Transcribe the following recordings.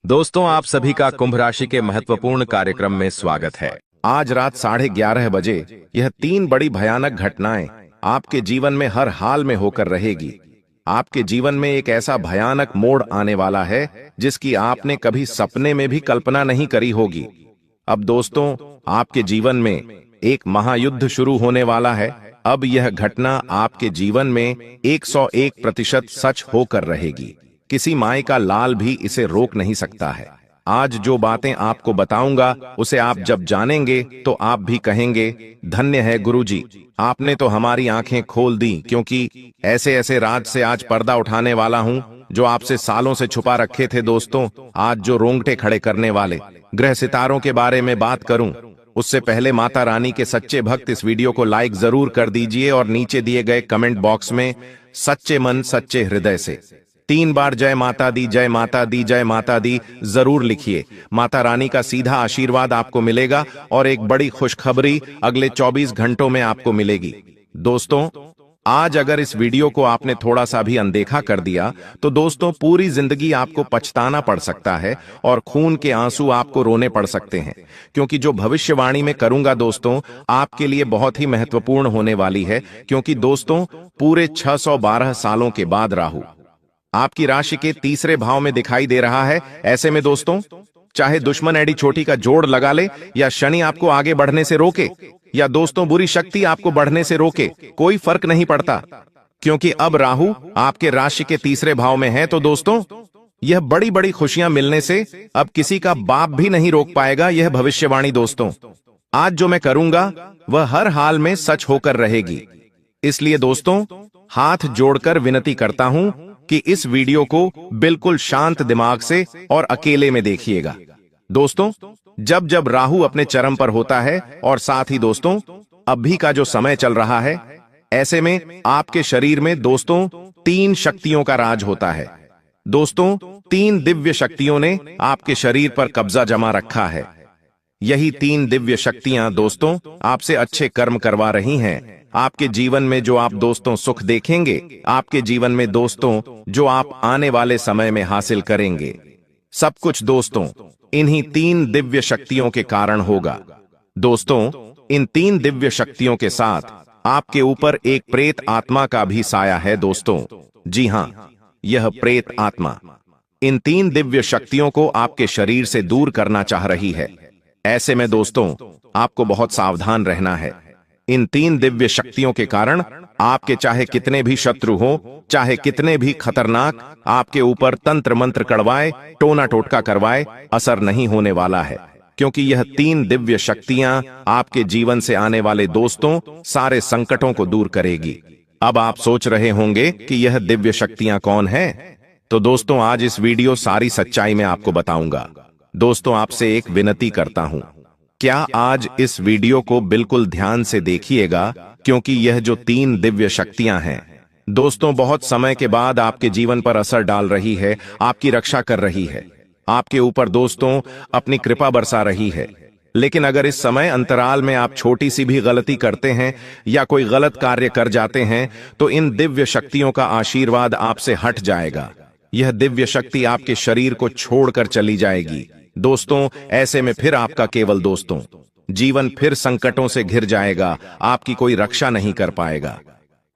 दोस्तों, आप सभी का कुंभ राशि के महत्वपूर्ण कार्यक्रम में स्वागत है। आज रात 11:30 बजे यह 3 बड़ी भयानक घटनाएं आपके जीवन में हर हाल में होकर रहेगी। आपके जीवन में एक ऐसा भयानक मोड़ आने वाला है जिसकी आपने कभी सपने में भी कल्पना नहीं करी होगी। अब दोस्तों, आपके जीवन में एक महायुद्ध शुरू होने वाला है। अब यह घटना आपके जीवन में 101% सच होकर रहेगी। किसी माय का लाल भी इसे रोक नहीं सकता है। आज जो बातें आपको बताऊंगा उसे आप जब जानेंगे तो आप भी कहेंगे, धन्य है गुरुजी, आपने तो हमारी आंखें खोल दी। क्योंकि ऐसे ऐसे राज से आज पर्दा उठाने वाला हूं जो आपसे सालों से छुपा रखे थे। दोस्तों, आज जो रोंगटे खड़े करने वाले ग्रह सितारों के बारे में बात करूं, उससे पहले माता रानी के सच्चे भक्त इस वीडियो को लाइक जरूर कर दीजिए और नीचे दिए गए कमेंट बॉक्स में सच्चे मन सच्चे हृदय से 3 बार जय माता दी, जय माता दी, जय माता दी जरूर लिखिए। माता रानी का सीधा आशीर्वाद आपको मिलेगा और एक बड़ी खुशखबरी अगले 24 घंटों में आपको मिलेगी। दोस्तों, आज अगर इस वीडियो को आपने थोड़ा सा भी अनदेखा कर दिया तो दोस्तों पूरी जिंदगी आपको पछताना पड़ सकता है और खून के आंसू आपको रोने पड़ सकते हैं। क्योंकि जो भविष्यवाणी में करूंगा दोस्तों आपके लिए बहुत ही महत्वपूर्ण होने वाली है। क्योंकि दोस्तों पूरे 612 सालों के बाद राहु आपकी राशि के तीसरे भाव में दिखाई दे रहा है। ऐसे में दोस्तों चाहे दुश्मन एडी छोटी का जोड़ लगा ले या शनि आपको आगे बढ़ने से रोके या दोस्तों बुरी शक्ति आपको बढ़ने से रोके, कोई फर्क नहीं पड़ता। क्योंकि अब राहु आपके राशि के तीसरे भाव में है। तो दोस्तों यह बड़ी बड़ी खुशियां मिलने से अब किसी का बाप भी नहीं रोक पाएगा। यह भविष्यवाणी दोस्तों आज जो मैं करूंगा वह हर हाल में सच होकर रहेगी। इसलिए दोस्तों हाथ जोड़कर विनती करता हूं कि इस वीडियो को बिल्कुल शांत दिमाग से और अकेले में देखिएगा। दोस्तों जब जब राहु अपने चरम पर होता है और साथ ही दोस्तों अभी का जो समय चल रहा है, ऐसे में आपके शरीर में दोस्तों 3 शक्तियों का राज होता है। दोस्तों 3 दिव्य शक्तियों ने आपके शरीर पर कब्जा जमा रखा है। यही 3 दिव्य शक्तियां दोस्तों आपसे अच्छे कर्म करवा रही हैं। आपके जीवन में जो आप दोस्तों सुख देखेंगे, आपके जीवन में दोस्तों जो आप आने वाले समय में हासिल करेंगे, सब कुछ दोस्तों इन्हीं 3 दिव्य शक्तियों के कारण होगा। दोस्तों इन 3 दिव्य शक्तियों के साथ आपके ऊपर एक प्रेत आत्मा का भी साया है। दोस्तों जी हां, यह प्रेत आत्मा इन 3 दिव्य शक्तियों को आपके शरीर से दूर करना चाह रही है। ऐसे में दोस्तों आपको बहुत सावधान रहना है। इन 3 दिव्य शक्तियों के कारण आपके चाहे कितने भी शत्रु हो, चाहे कितने भी खतरनाक आपके ऊपर तंत्र मंत्र कड़वाए, टोना टोटका करवाए, असर नहीं होने वाला है। क्योंकि यह 3 दिव्य शक्तियां आपके जीवन से आने वाले दोस्तों सारे संकटों को दूर करेगी। अब आप सोच रहे होंगे कि यह दिव्य शक्तियां कौन है? तो दोस्तों आज इस वीडियो सारी सच्चाई में आपको बताऊंगा। दोस्तों आपसे एक विनती करता हूं, क्या आज इस वीडियो को बिल्कुल ध्यान से देखिएगा। क्योंकि यह जो 3 दिव्य शक्तियां हैं दोस्तों बहुत समय के बाद आपके जीवन पर असर डाल रही है, आपकी रक्षा कर रही है, आपके ऊपर दोस्तों अपनी कृपा बरसा रही है। लेकिन अगर इस समय अंतराल में आप छोटी सी भी गलती करते हैं या कोई गलत कार्य कर जाते हैं तो इन दिव्य शक्तियों का आशीर्वाद आपसे हट जाएगा। यह दिव्य शक्ति आपके शरीर को छोड़कर चली जाएगी। दोस्तों ऐसे में फिर आपका केवल दोस्तों जीवन फिर संकटों से घिर जाएगा, आपकी कोई रक्षा नहीं कर पाएगा।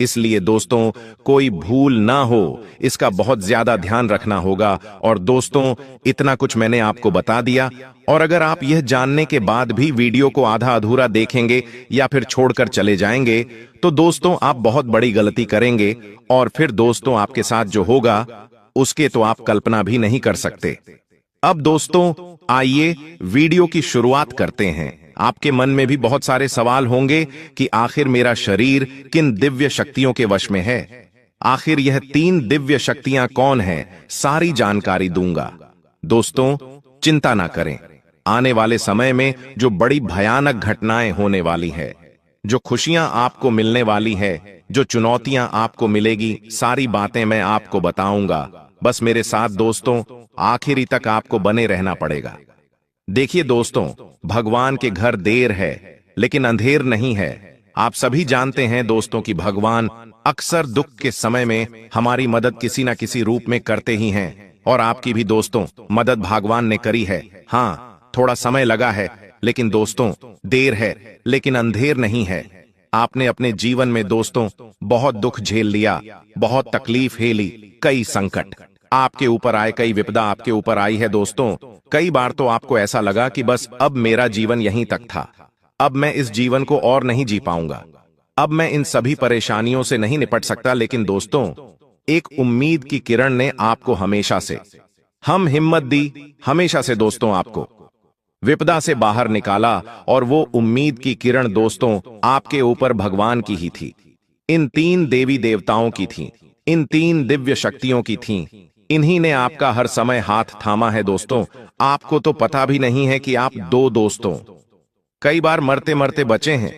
इसलिए दोस्तों कोई भूल ना हो, इसका बहुत ज्यादा ध्यान रखना होगा। और दोस्तों इतना कुछ मैंने आपको बता दिया, और अगर आप यह जानने के बाद भी वीडियो को आधा अधूरा देखेंगे या फिर छोड़कर चले जाएंगे तो दोस्तों आप बहुत बड़ी गलती करेंगे। और फिर दोस्तों आपके साथ जो होगा उसके तो आप कल्पना भी नहीं कर सकते। अब दोस्तों आइए वीडियो की शुरुआत करते हैं। आपके मन में भी बहुत सारे सवाल होंगे कि आखिर मेरा शरीर किन दिव्य शक्तियों के वश में है, आखिर यह 3 दिव्य शक्तियां कौन हैं, सारी जानकारी दूंगा। दोस्तों चिंता ना करें, आने वाले समय में जो बड़ी भयानक घटनाएं होने वाली है, जो खुशियां आपको मिलने वाली है, जो चुनौतियां आपको मिलेगी, सारी बातें मैं आपको बताऊंगा। बस मेरे साथ दोस्तों आखिरी तक आपको बने रहना पड़ेगा। देखिए दोस्तों भगवान के घर देर है लेकिन अंधेर नहीं है। आप सभी जानते हैं दोस्तों कि भगवान अक्सर दुख के समय में हमारी मदद किसी न किसी रूप में करते ही हैं। और आपकी भी दोस्तों मदद भगवान ने करी है। हाँ, थोड़ा समय लगा है, लेकिन दोस्तों देर है लेकिन अंधेर नहीं है। आपने अपने जीवन में दोस्तों बहुत दुख झेल लिया, बहुत तकलीफ झेली, कई संकट आपके ऊपर आए, कई विपदा आपके ऊपर आई है दोस्तों। कई बार तो आपको ऐसा लगा कि बस अब मेरा जीवन यहीं तक था, अब मैं इस जीवन को और नहीं जी पाऊंगा, अब मैं इन सभी परेशानियों से नहीं निपट सकता। लेकिन दोस्तों एक उम्मीद की किरण ने आपको हमेशा से हिम्मत दी, हमेशा से दोस्तों आपको विपदा से बाहर निकाला। और वो उम्मीद की किरण दोस्तों आपके ऊपर भगवान की ही थी, इन 3 देवी देवताओं की थी, इन 3 दिव्य शक्तियों की थी। इन्हीं ने आपका हर समय हाथ थामा है दोस्तों। आपको तो पता भी नहीं है कि आप 2 दोस्तों कई बार मरते मरते बचे हैं,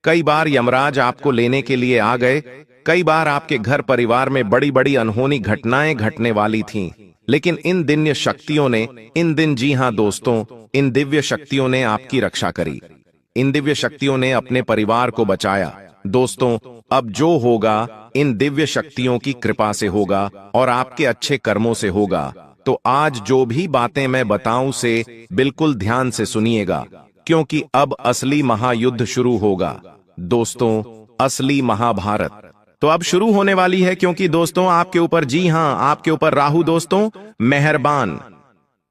कई बार यमराज आपको लेने के लिए आ गए, कई बार आपके घर परिवार में बड़ी बड़ी अनहोनी घटनाएं घटने वाली थीं। लेकिन इन दिव्य शक्तियों ने, जी हां दोस्तों, इन दिव्य शक्तियों ने आपकी रक्षा करी, इन दिव्य शक्तियों ने अपने परिवार को बचाया। दोस्तों अब जो होगा इन दिव्य शक्तियों की कृपा से होगा और आपके अच्छे कर्मों से होगा। तो आज जो भी बातें मैं बताऊं से बिल्कुल ध्यान से सुनिएगा, क्योंकि अब असली महायुद्ध शुरू होगा दोस्तों, असली महाभारत तो अब शुरू होने वाली है। क्योंकि दोस्तों आपके ऊपर, जी हां, आपके ऊपर राहु दोस्तों मेहरबान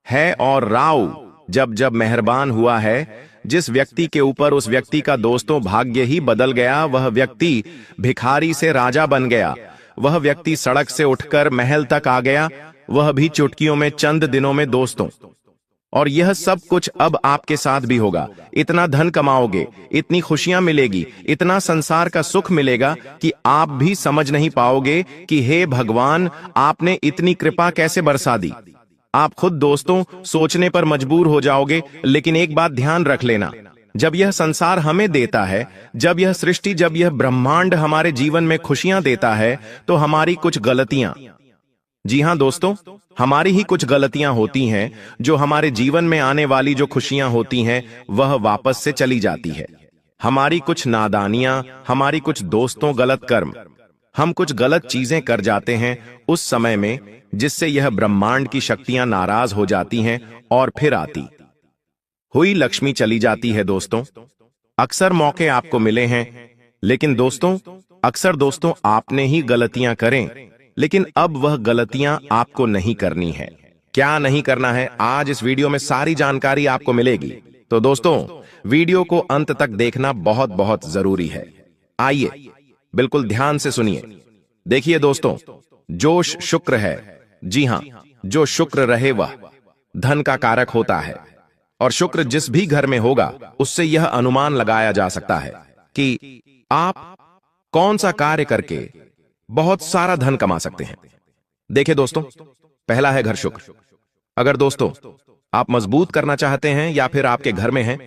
है, और राहु जब मेहरबान हुआ है जिस व्यक्ति के ऊपर, उस व्यक्ति का दोस्तों भाग्य ही बदल गया। वह व्यक्ति भिखारी से राजा बन गया, वह व्यक्ति सड़क से उठकर महल तक आ गया, वह भी चुटकियों में, चंद दिनों में दोस्तों। और यह सब कुछ अब आपके साथ भी होगा। इतना धन कमाओगे, इतनी खुशियां मिलेगी, इतना संसार का सुख मिलेगा कि आप भी समझ नहीं पाओगे कि हे भगवान, आपने इतनी कृपा कैसे बरसा दी। आप खुद दोस्तों सोचने पर मजबूर हो जाओगे। लेकिन एक बात ध्यान रख लेना, जब यह संसार हमें देता है, जब यह सृष्टि, जब यह ब्रह्मांड हमारे जीवन में खुशियां देता है, तो हमारी कुछ गलतियां, जी हां दोस्तों, हमारी ही कुछ गलतियां होती हैं जो हमारे जीवन में आने वाली जो खुशियां होती हैं वह वापस से चली जाती है। हमारी कुछ नादानियां, हमारी कुछ दोस्तों गलत कर्म, हम कुछ गलत चीजें कर जाते हैं उस समय में, जिससे यह ब्रह्मांड की शक्तियां नाराज हो जाती हैं और फिर आती हुई लक्ष्मी चली जाती है दोस्तों। अक्सर मौके आपको मिले हैं, लेकिन दोस्तों अक्सर दोस्तों आपने ही गलतियां करें, लेकिन अब वह गलतियां आपको नहीं करनी है। क्या नहीं करना है, आज इस वीडियो में सारी जानकारी आपको मिलेगी। तो दोस्तों वीडियो को अंत तक देखना बहुत बहुत जरूरी है। आइए बिल्कुल ध्यान से सुनिए। देखिए दोस्तों, जोश शुक्र है, जी हां, जो शुक्र रहे वह धन का कारक होता है। और शुक्र जिस भी घर में होगा उससे यह अनुमान लगाया जा सकता है कि आप कौन सा कार्य करके बहुत सारा धन कमा सकते हैं। देखिए दोस्तों, पहला है घर शुक्र। अगर दोस्तों आप मजबूत करना चाहते हैं या फिर आपके घर में हैं,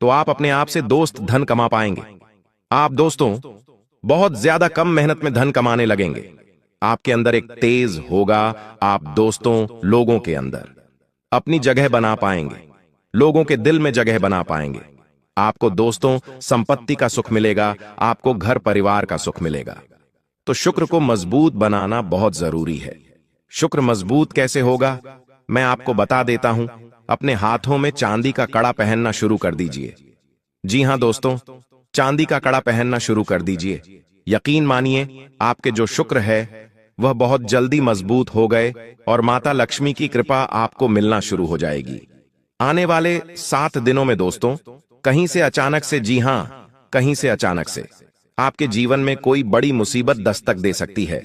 तो आप अपने आप से दोस्त धन कमा पाएंगे। आप दोस्तों बहुत ज्यादा कम मेहनत में धन कमाने लगेंगे। आपके अंदर एक तेज होगा, आप दोस्तों लोगों के अंदर अपनी जगह बना पाएंगे, लोगों के दिल में जगह बना पाएंगे। आपको दोस्तों संपत्ति का सुख मिलेगा, आपको घर परिवार का सुख मिलेगा। तो शुक्र को मजबूत बनाना बहुत जरूरी है। शुक्र मजबूत कैसे होगा, मैं आपको बता देता हूं। अपने हाथों में चांदी का कड़ा पहनना शुरू कर दीजिए। जी हां दोस्तों, चांदी का कड़ा पहनना शुरू कर दीजिए। यकीन मानिए आपके जो शुक्र है वह बहुत जल्दी मजबूत हो गए और माता लक्ष्मी की कृपा आपको मिलना शुरू हो जाएगी। आने वाले 7 दिनों में दोस्तों कहीं से अचानक से, जी हां, कहीं से अचानक से आपके जीवन में कोई बड़ी मुसीबत दस्तक दे सकती है।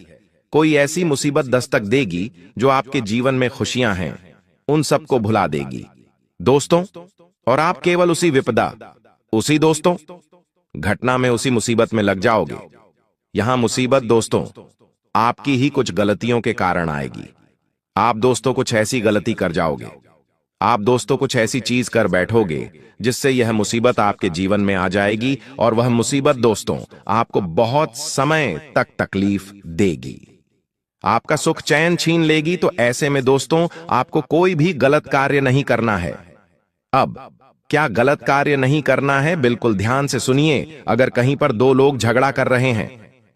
कोई ऐसी मुसीबत दस्तक देगी जो आपके जीवन में खुशियां हैं उन सबको भुला देगी दोस्तों। और आप केवल उसी विपदा, उसी दोस्तों घटना में, उसी मुसीबत में लग जाओगे। यहां मुसीबत दोस्तों आपकी ही कुछ गलतियों के कारण आएगी। आप दोस्तों कुछ ऐसी गलती कर जाओगे, आप दोस्तों कुछ ऐसी चीज कर बैठोगे जिससे यह मुसीबत आपके जीवन में आ जाएगी। और वह मुसीबत दोस्तों आपको बहुत समय तक तकलीफ देगी, आपका सुख चैन छीन लेगी। तो ऐसे में दोस्तों आपको कोई भी गलत कार्य नहीं करना है। अब क्या गलत कार्य नहीं करना है, बिल्कुल ध्यान से सुनिए। अगर कहीं पर 2 लोग झगड़ा कर रहे हैं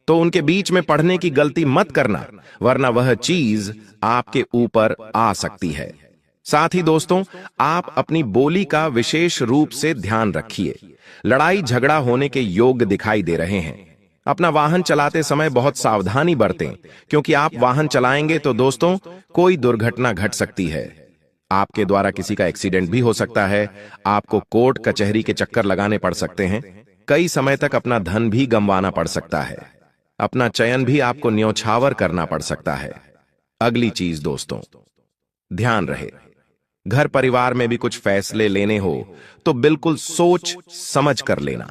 तो उनके बीच में पढ़ने की गलती मत करना, वरना वह चीज आपके ऊपर आ सकती है। साथ ही दोस्तों, आप अपनी बोली का विशेष रूप से ध्यान रखिए। लड़ाई झगड़ा होने के योग दिखाई दे रहे हैं। अपना वाहन चलाते समय बहुत सावधानी बरतें, क्योंकि आप वाहन चलाएंगे तो दोस्तों कोई दुर्घटना घट सकती है। आपके द्वारा किसी का एक्सीडेंट भी हो सकता है। आपको कोर्ट कचहरी के चक्कर लगाने पड़ सकते हैं। कई समय तक अपना धन भी गंवाना पड़ सकता है। अपना चयन भी आपको न्योछावर करना पड़ सकता है। अगली चीज दोस्तों, ध्यान रहे, घर परिवार में भी कुछ फैसले लेने हो तो बिल्कुल सोच समझ कर लेना,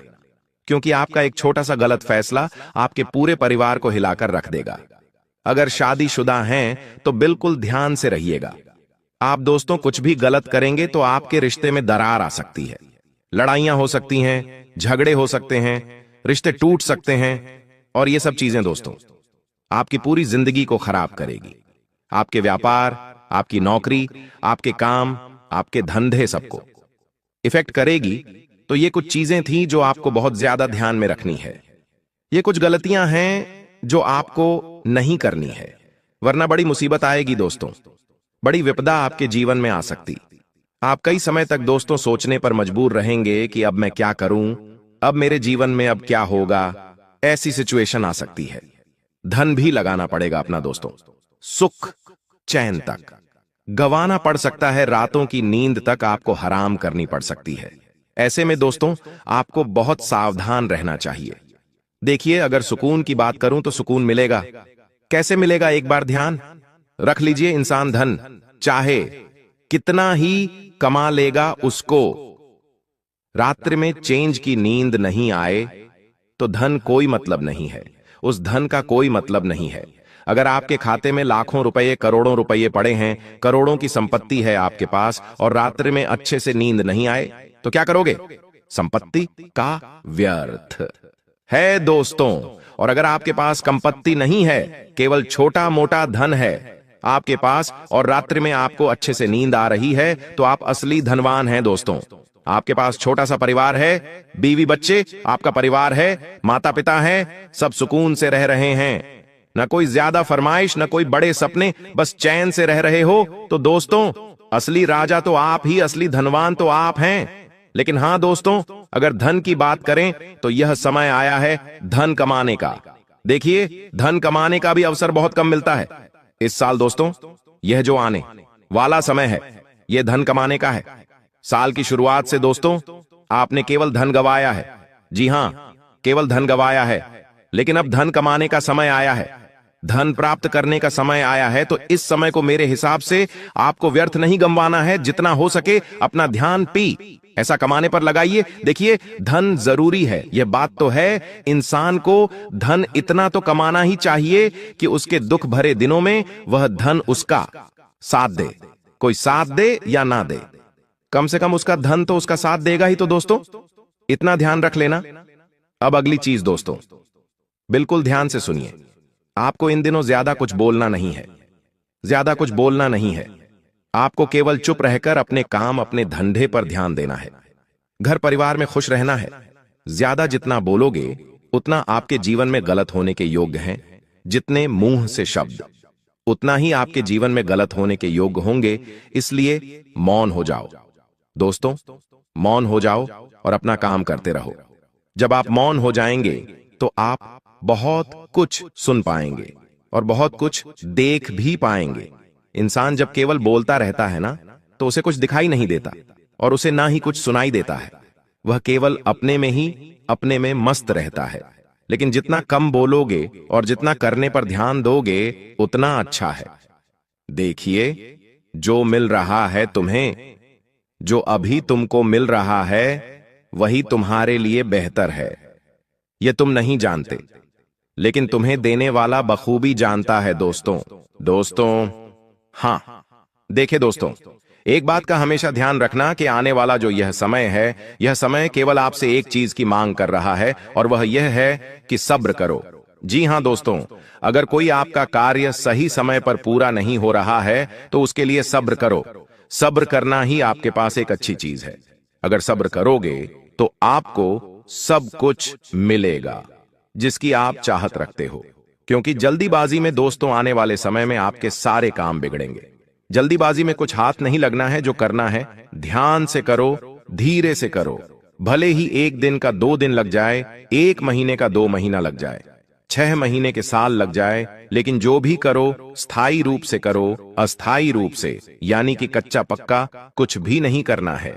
क्योंकि आपका एक छोटा सा गलत फैसला आपके पूरे परिवार को हिलाकर रख देगा। अगर शादीशुदा हैं तो बिल्कुल ध्यान से रहिएगा। आप दोस्तों कुछ भी गलत करेंगे तो आपके रिश्ते में दरार आ सकती है। लड़ाइयां हो सकती हैं, झगड़े हो सकते हैं, रिश्ते टूट सकते हैं, और ये सब चीजें दोस्तों आपकी पूरी जिंदगी को खराब करेगी। आपके व्यापार, आपकी नौकरी, आपके काम, आपके धंधे सबको इफेक्ट करेगी। तो ये कुछ चीजें थी जो आपको बहुत ज्यादा ध्यान में रखनी है। ये कुछ गलतियां हैं जो आपको नहीं करनी है, वरना बड़ी मुसीबत आएगी दोस्तों। बड़ी विपदा आपके जीवन में आ सकती। आप कई समय तक दोस्तों सोचने पर मजबूर रहेंगे कि अब मैं क्या करूं, अब मेरे जीवन में अब क्या होगा। ऐसी सिचुएशन आ सकती है। धन भी लगाना पड़ेगा अपना दोस्तों, सुख चैन तक गंवाना पड़ सकता है। रातों की नींद तक आपको हराम करनी पड़ सकती है। ऐसे में दोस्तों आपको बहुत सावधान रहना चाहिए। देखिए, अगर सुकून की बात करूं तो सुकून मिलेगा। कैसे मिलेगा, एक बार ध्यान रख लीजिए। इंसान धन चाहे कितना ही कमा लेगा, उसको रात्रि में चैन की नींद नहीं आए तो धन कोई मतलब नहीं है, उस धन का कोई मतलब नहीं है। अगर आपके खाते में लाखों रुपए, करोड़ों रुपए पड़े हैं, करोड़ों की संपत्ति है आपके पास, और रात्रि में अच्छे से नींद नहीं आए, तो क्या करोगे? संपत्ति का व्यर्थ है दोस्तों। और अगर आपके पास संपत्ति नहीं है, केवल छोटा मोटा धन है आपके पास, और रात्रि में आपको अच्छे से नींद आ रही है, तो आप असली धनवान हैं दोस्तों। आपके पास छोटा सा परिवार है, बीवी बच्चे, आपका परिवार है, माता पिता हैं, सब सुकून से रह रहे हैं, न कोई ज्यादा फरमाइश, न कोई बड़े सपने, बस चैन से रह रहे हो, तो दोस्तों असली राजा तो आप ही, असली धनवान तो आप हैं। लेकिन हां दोस्तों, अगर धन की बात करें तो यह समय आया है धन कमाने का। देखिए, धन कमाने का भी अवसर बहुत कम मिलता है इस साल दोस्तों। यह जो आने वाला समय है, यह धन कमाने का है। साल की शुरुआत से दोस्तों आपने केवल धन गवाया है। जी हां, केवल धन गवाया है, लेकिन अब धन कमाने का समय आया है, धन प्राप्त करने का समय आया है। तो इस समय को मेरे हिसाब से आपको व्यर्थ नहीं गंवाना है। जितना हो सके अपना ध्यान ऐसा कमाने पर लगाइए। देखिए, धन जरूरी है, यह बात तो है। इंसान को धन इतना तो कमाना ही चाहिए कि उसके दुख भरे दिनों में वह धन उसका साथ दे। कोई साथ दे या ना दे, कम से कम उसका धन तो उसका साथ देगा ही। तो दोस्तों इतना ध्यान रख लेना। अब अगली चीज दोस्तों, बिल्कुल ध्यान से सुनिए। आपको इन दिनों ज्यादा कुछ बोलना नहीं है, ज्यादा कुछ बोलना नहीं है। आपको केवल चुप रहकर अपने काम, अपने धंधे पर ध्यान देना है। घर परिवार में खुश रहना है। ज्यादा जितना बोलोगे उतना आपके जीवन में गलत होने के योग्य हैं। जितने मुंह से शब्द, उतना ही आपके जीवन में गलत होने के योग्य होंगे। इसलिए मौन हो जाओ दोस्तों, मौन हो जाओ और अपना काम करते रहो। जब आप मौन हो जाएंगे तो आप बहुत कुछ सुन पाएंगे और बहुत कुछ देख भी पाएंगे। इंसान जब केवल बोलता रहता है ना, तो उसे कुछ दिखाई नहीं देता और उसे ना ही कुछ सुनाई देता है। वह केवल अपने में ही, अपने में मस्त रहता है। लेकिन जितना कम बोलोगे और जितना करने पर ध्यान दोगे उतना अच्छा है। देखिए, जो मिल रहा है तुम्हें, जो अभी तुमको मिल रहा है, वही तुम्हारे लिए बेहतर है। यह तुम नहीं जानते, लेकिन तुम्हें देने वाला बखूबी जानता है दोस्तों। हां, देखे दोस्तों, एक बात का हमेशा ध्यान रखना कि आने वाला जो यह समय है, यह समय केवल आपसे एक चीज की मांग कर रहा है, और वह यह है कि सब्र करो। जी हां दोस्तों, अगर कोई आपका कार्य सही समय पर पूरा नहीं हो रहा है तो उसके लिए सब्र करो। सब्र करना ही आपके पास एक अच्छी चीज है। अगर सब्र करोगे तो आपको सब कुछ मिलेगा। जिसकी आप चाहत रखते हो, क्योंकि जल्दीबाजी में दोस्तों आने वाले समय में आपके सारे काम बिगड़ेंगे। जल्दीबाजी में कुछ हाथ नहीं लगना है। जो करना है ध्यान से करो, धीरे से करो। भले ही 1 दिन का 2 दिन लग जाए, 1 महीने का 2 महीना लग जाए, 6 महीने के साल लग जाए, लेकिन जो भी करो स्थायी रूप से करो। अस्थायी रूप से यानी कि कच्चा पक्का कुछ भी नहीं करना है।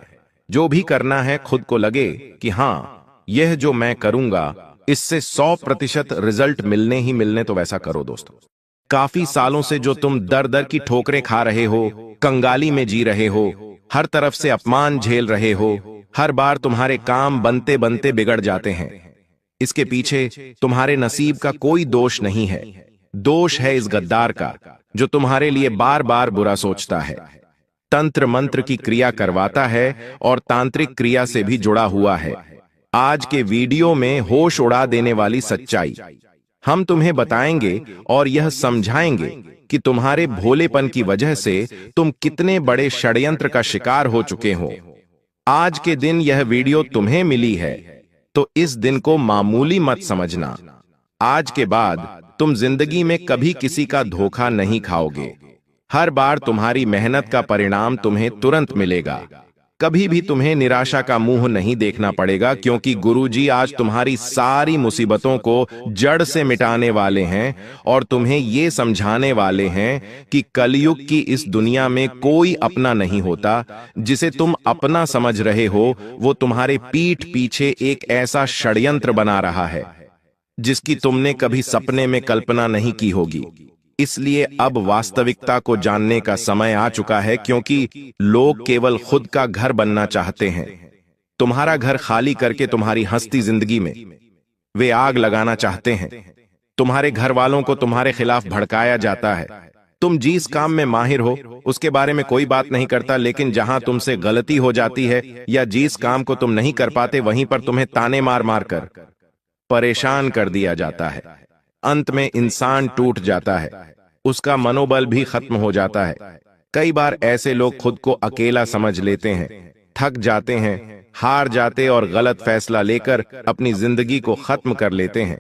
जो भी करना है खुद को लगे कि हाँ, यह जो मैं करूंगा इससे 100% रिजल्ट मिलने ही मिलने, तो वैसा करो दोस्तों। काफी सालों से जो तुम दर दर की ठोकरें खा रहे हो, कंगाली में जी रहे हो, हर तरफ से अपमान झेल रहे हो, हर बार तुम्हारे काम बनते बनते बिगड़ जाते हैं, इसके पीछे तुम्हारे नसीब का कोई दोष नहीं है। दोष है इस गद्दार का जो तुम्हारे लिए बार बार बुरा सोचता है, तंत्र मंत्र की क्रिया करवाता है और तांत्रिक क्रिया से भी जुड़ा हुआ है। आज के वीडियो में होश उड़ा देने वाली सच्चाई हम तुम्हें बताएंगे और यह समझाएंगे कि तुम्हारे भोलेपन की वजह से तुम कितने बड़े षड्यंत्र का शिकार हो चुके हो। आज के दिन यह वीडियो तुम्हें मिली है तो इस दिन को मामूली मत समझना। आज के बाद तुम जिंदगी में कभी किसी का धोखा नहीं खाओगे। हर बार तुम्हारी मेहनत का परिणाम तुम्हें तुरंत मिलेगा। कभी भी तुम्हें निराशा का मुंह नहीं देखना पड़ेगा, क्योंकि गुरुजी आज तुम्हारी सारी मुसीबतों को जड़ से मिटाने वाले हैं और तुम्हें ये समझाने वाले हैं कि कलयुग की इस दुनिया में कोई अपना नहीं होता। जिसे तुम अपना समझ रहे हो वो तुम्हारे पीठ पीछे एक ऐसा षड्यंत्र बना रहा है जिसकी तुमने कभी सपने में कल्पना नहीं की होगी। इसलिए अब वास्तविकता को जानने का समय आ चुका है, क्योंकि लोग केवल खुद का घर बनना चाहते हैं। तुम्हारा घर खाली करके तुम्हारी हंसती जिंदगी में वे आग लगाना चाहते हैं। तुम्हारे घर वालों को तुम्हारे खिलाफ भड़काया जाता है। तुम जिस काम में माहिर हो उसके बारे में कोई बात नहीं करता, लेकिन जहां तुमसे गलती हो जाती है या जिस काम को तुम नहीं कर पाते वहीं पर तुम्हें ताने मार मार कर परेशान कर दिया जाता है। अंत में इंसान टूट जाता है, उसका मनोबल भी खत्म हो जाता है। कई बार ऐसे लोग खुद को अकेला समझ लेते हैं, थक जाते हैं, हार जाते और गलत फैसला लेकर अपनी जिंदगी को खत्म कर लेते हैं।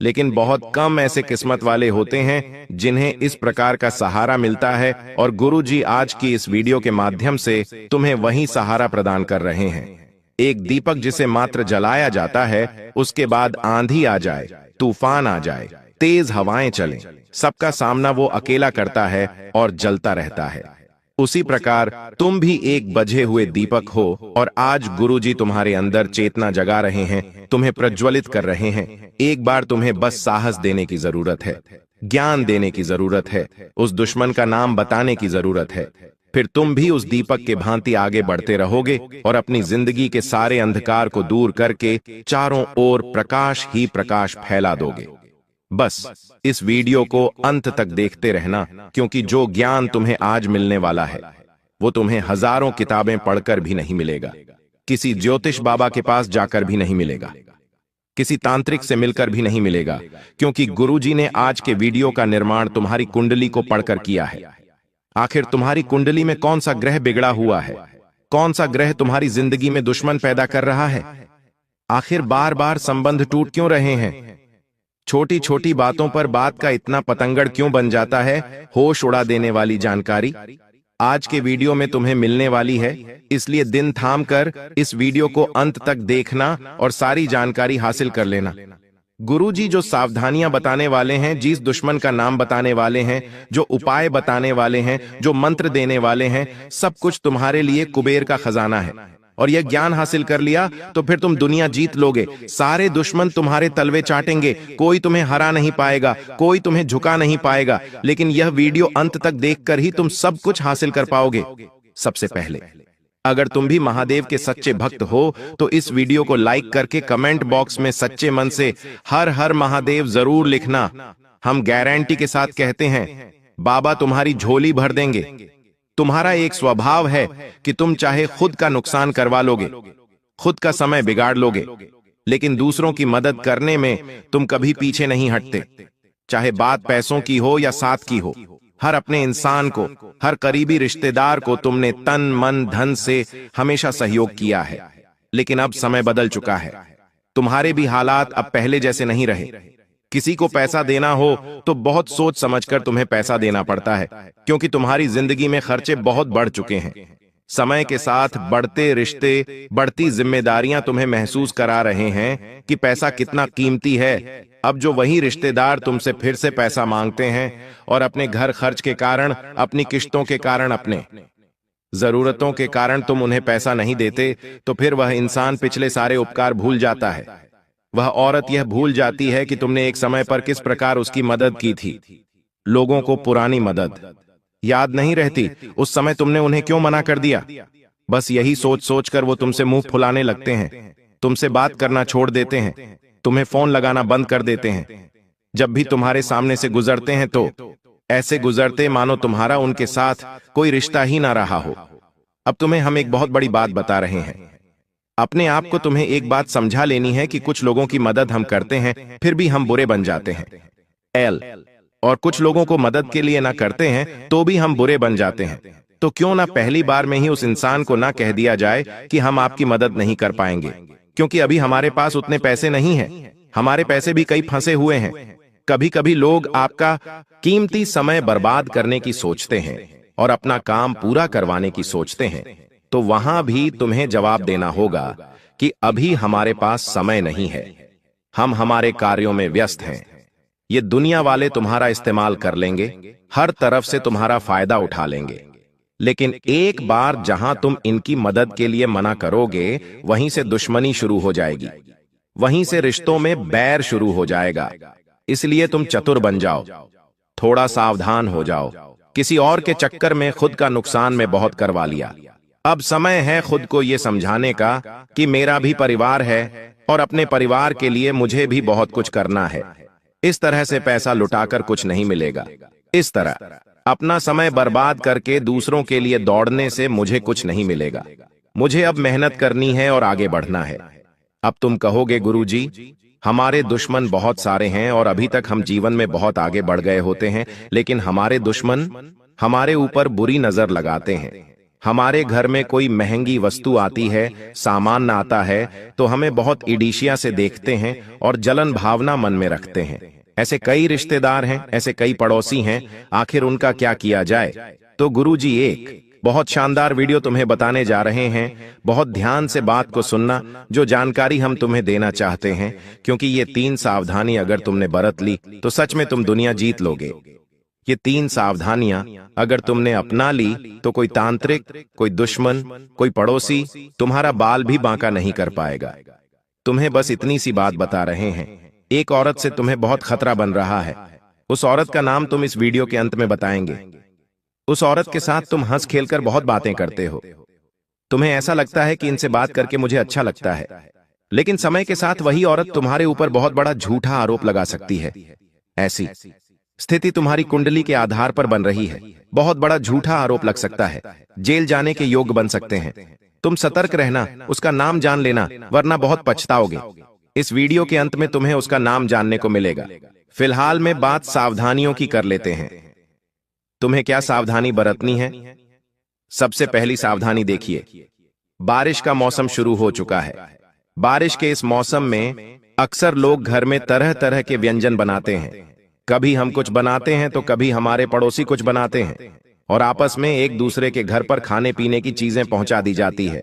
लेकिन बहुत कम ऐसे किस्मत वाले होते हैं जिन्हें इस प्रकार का सहारा मिलता है, और गुरुजी आज की इस वीडियो के माध्यम से तुम्हें वही सहारा प्रदान कर रहे हैं। एक दीपक जिसे मात्र जलाया जाता है, उसके बाद आंधी आ जाए, तूफान आ जाए, तेज हवाएं चलें, सबका सामना वो अकेला करता है और जलता रहता है। उसी प्रकार तुम भी एक बझे हुए दीपक हो और आज गुरुजी तुम्हारे अंदर चेतना जगा रहे हैं, तुम्हें प्रज्वलित कर रहे हैं। एक बार तुम्हें बस साहस देने की जरूरत है, ज्ञान देने की जरूरत है, उस दुश्मन का नाम बताने की जरूरत है। फिर तुम भी उस दीपक के भांति आगे बढ़ते रहोगे और अपनी जिंदगी के सारे अंधकार को दूर करके चारों ओर प्रकाश ही प्रकाश फैला दोगे। बस इस वीडियो को अंत तक देखते रहना, क्योंकि जो ज्ञान तुम्हें आज मिलने वाला है वो तुम्हें हजारों किताबें पढ़कर भी नहीं मिलेगा, किसी ज्योतिष बाबा के पास जाकर भी नहीं मिलेगा, किसी तांत्रिक से मिलकर भी नहीं मिलेगा, क्योंकि गुरुजी ने आज के वीडियो का निर्माण तुम्हारी कुंडली को पढ़कर किया है। आखिर तुम्हारी कुंडली में कौन सा ग्रह बिगड़ा हुआ है? कौन सा ग्रह तुम्हारी जिंदगी में दुश्मन पैदा कर रहा है? आखिर बार बार संबंध टूट क्यों रहे हैं? छोटी छोटी बातों पर बात का इतना पतंगड़ क्यों बन जाता है? होश उड़ा देने वाली जानकारी आज के वीडियो में तुम्हें मिलने वाली है, इसलिए दिन थाम कर इस वीडियो को अंत तक देखना और सारी जानकारी हासिल कर लेना। गुरुजी जो सावधानियां बताने वाले हैं, जिस दुश्मन का नाम बताने वाले हैं, जो उपाय बताने वाले हैं, जो मंत्र देने वाले हैं, सब कुछ तुम्हारे लिए कुबेर का खजाना है। और यह ज्ञान हासिल कर लिया तो फिर तुम दुनिया जीत लोगे। सारे दुश्मन तुम्हारे तलवे चाटेंगे, कोई तुम्हें हरा नहीं पाएगा, कोई तुम्हें झुका नहीं पाएगा। लेकिन यह वीडियो अंत तक देखकर ही तुम सब कुछ हासिल कर पाओगे। सबसे पहले अगर तुम भी महादेव के सच्चे भक्त हो तो इस वीडियो को लाइक करके कमेंट बॉक्स में सच्चे मन से हर हर महादेव जरूर लिखना। हम गारंटी के साथ कहते हैं बाबा तुम्हारी झोली भर देंगे। तुम्हारा एक स्वभाव है कि तुम चाहे खुद का नुकसान करवा लोगे, खुद का समय बिगाड़ लोगे, लेकिन दूसरों की मदद करने में तुम कभी पीछे नहीं हटते। चाहे बात पैसों की हो या साथ की हो, हर अपने इंसान को, हर करीबी रिश्तेदार को तुमने तन मन धन से हमेशा सहयोग किया है। लेकिन अब समय बदल चुका है। तुम्हारे भी हालात अब पहले जैसे नहीं रहे। किसी को पैसा देना हो तो बहुत सोच समझकर तुम्हें पैसा देना पड़ता है, क्योंकि तुम्हारी जिंदगी में खर्चे बहुत बढ़ चुके हैं। समय के साथ बढ़ते रिश्ते, बढ़ती जिम्मेदारियां तुम्हें महसूस करा रहे हैं कि पैसा कितना कीमती है। अब जो वही रिश्तेदार तुमसे फिर से पैसा मांगते हैं और अपने घर खर्च के कारण, अपनी किश्तों के कारण, अपने जरूरतों के कारण तुम उन्हें पैसा नहीं देते, तो फिर वह इंसान पिछले सारे उपकार भूल जाता है। वह औरत यह भूल जाती है कि तुमने एक समय पर किस प्रकार उसकी मदद की थी। लोगों को पुरानी मदद याद नहीं रहती, उस समय तुमने उन्हें क्यों मना कर दिया। बस यही सोच सोचकर वो तुमसे मुंह फुलाने लगते हैं, तुमसे बात करना छोड़ देते हैं, तुम्हें फोन लगाना बंद कर देते हैं। जब भी तुम्हारे सामने से गुजरते हैं तो ऐसे गुजरते मानो तुम्हारा उनके साथ कोई रिश्ता ही ना रहा हो। अब तुम्हें हम एक बहुत बड़ी बात बता रहे हैं। अपने आप को तुम्हें एक बात समझा लेनी है कि कुछ लोगों की मदद हम करते हैं, फिर भी हम बुरे बन जाते हैं। और कुछ लोगों को मदद के लिए ना करते हैं तो भी हम बुरे बन जाते हैं। तो क्यों ना पहली बार में ही उस इंसान को ना कह दिया जाए कि हम आपकी मदद नहीं कर पाएंगे, क्योंकि अभी हमारे पास उतने पैसे नहीं हैं। हमारे पैसे भी कई फंसे हुए हैं। कभी कभी लोग आपका कीमती समय बर्बाद करने की सोचते हैं और अपना काम पूरा करवाने की सोचते हैं, तो वहां भी तुम्हें जवाब देना होगा कि अभी हमारे पास समय नहीं है। हम हमारे कार्यों में व्यस्त हैं। ये दुनिया वाले तुम्हारा इस्तेमाल कर लेंगे, हर तरफ से तुम्हारा फायदा उठा लेंगे, लेकिन एक बार जहां तुम इनकी मदद के लिए मना करोगे, वहीं से दुश्मनी शुरू हो जाएगी, वहीं से रिश्तों में बैर शुरू हो जाएगा। इसलिए तुम चतुर बन जाओ, थोड़ा सावधान हो जाओ। किसी और के चक्कर में खुद का नुकसान में बहुत करवा लिया। अब समय है खुद को यह समझाने का कि मेरा भी परिवार है और अपने परिवार के लिए मुझे भी बहुत कुछ करना है। इस तरह से पैसा लुटाकर कुछ नहीं मिलेगा। इस तरह अपना समय बर्बाद करके दूसरों के लिए दौड़ने से मुझे कुछ नहीं मिलेगा। मुझे अब मेहनत करनी है और आगे बढ़ना है। अब तुम कहोगे, गुरुजी, हमारे दुश्मन बहुत सारे हैं और अभी तक हम जीवन में बहुत आगे बढ़ गए होते हैं, लेकिन हमारे दुश्मन हमारे ऊपर बुरी नजर लगाते हैं। हमारे घर में कोई महंगी वस्तु आती है, सामान आता है, तो हमें बहुत ईर्ष्या से देखते हैं और जलन भावना मन में रखते हैं। ऐसे कई रिश्तेदार हैं, ऐसे कई पड़ोसी हैं, आखिर उनका क्या किया जाए। तो गुरुजी एक बहुत शानदार वीडियो तुम्हें बताने जा रहे हैं। बहुत ध्यान से बात को सुनना, जो जानकारी हम तुम्हें देना चाहते हैं, क्योंकि ये 3 सावधानी अगर तुमने बरत ली तो सच में तुम दुनिया जीत लोगे। ये 3 सावधानियां अगर तुमने अपना ली तो कोई तांत्रिक, कोई दुश्मन, कोई पड़ोसी तुम्हारा बाल भी बांका नहीं कर पाएगा। तुम्हें बस इतनी सी बात बता रहे हैं। एक औरत से तुम्हें बहुत खतरा बन रहा है। उस औरत का नाम तुम इस वीडियो के अंत में बताएंगे। उस औरत के साथ तुम हंस खेलकर बहुत बातें करते हो। तुम्हें ऐसा लगता है कि इनसे बात करके मुझे अच्छा लगता है, लेकिन समय के साथ वही औरत तुम्हारे ऊपर बहुत बड़ा झूठा आरोप लगा सकती है। ऐसी स्थिति तुम्हारी कुंडली के आधार पर बन रही है। बहुत बड़ा झूठा आरोप लग सकता है, जेल जाने के योग्य बन सकते हैं। तुम सतर्क रहना, उसका नाम जान लेना, वरना बहुत पछताओगे। इस वीडियो के अंत में तुम्हें उसका नाम जानने को मिलेगा। फिलहाल में बात सावधानियों की कर लेते हैं। तुम्हें क्या सावधानी बरतनी है? सबसे पहली सावधानी देखिए, बारिश का मौसम शुरू हो चुका है। बारिश के इस मौसम में अक्सर लोग घर में तरह तरह के व्यंजन बनाते हैं। कभी हम कुछ बनाते हैं तो कभी हमारे पड़ोसी कुछ बनाते हैं, और आपस में एक दूसरे के घर पर खाने पीने की चीजें पहुंचा दी जाती है।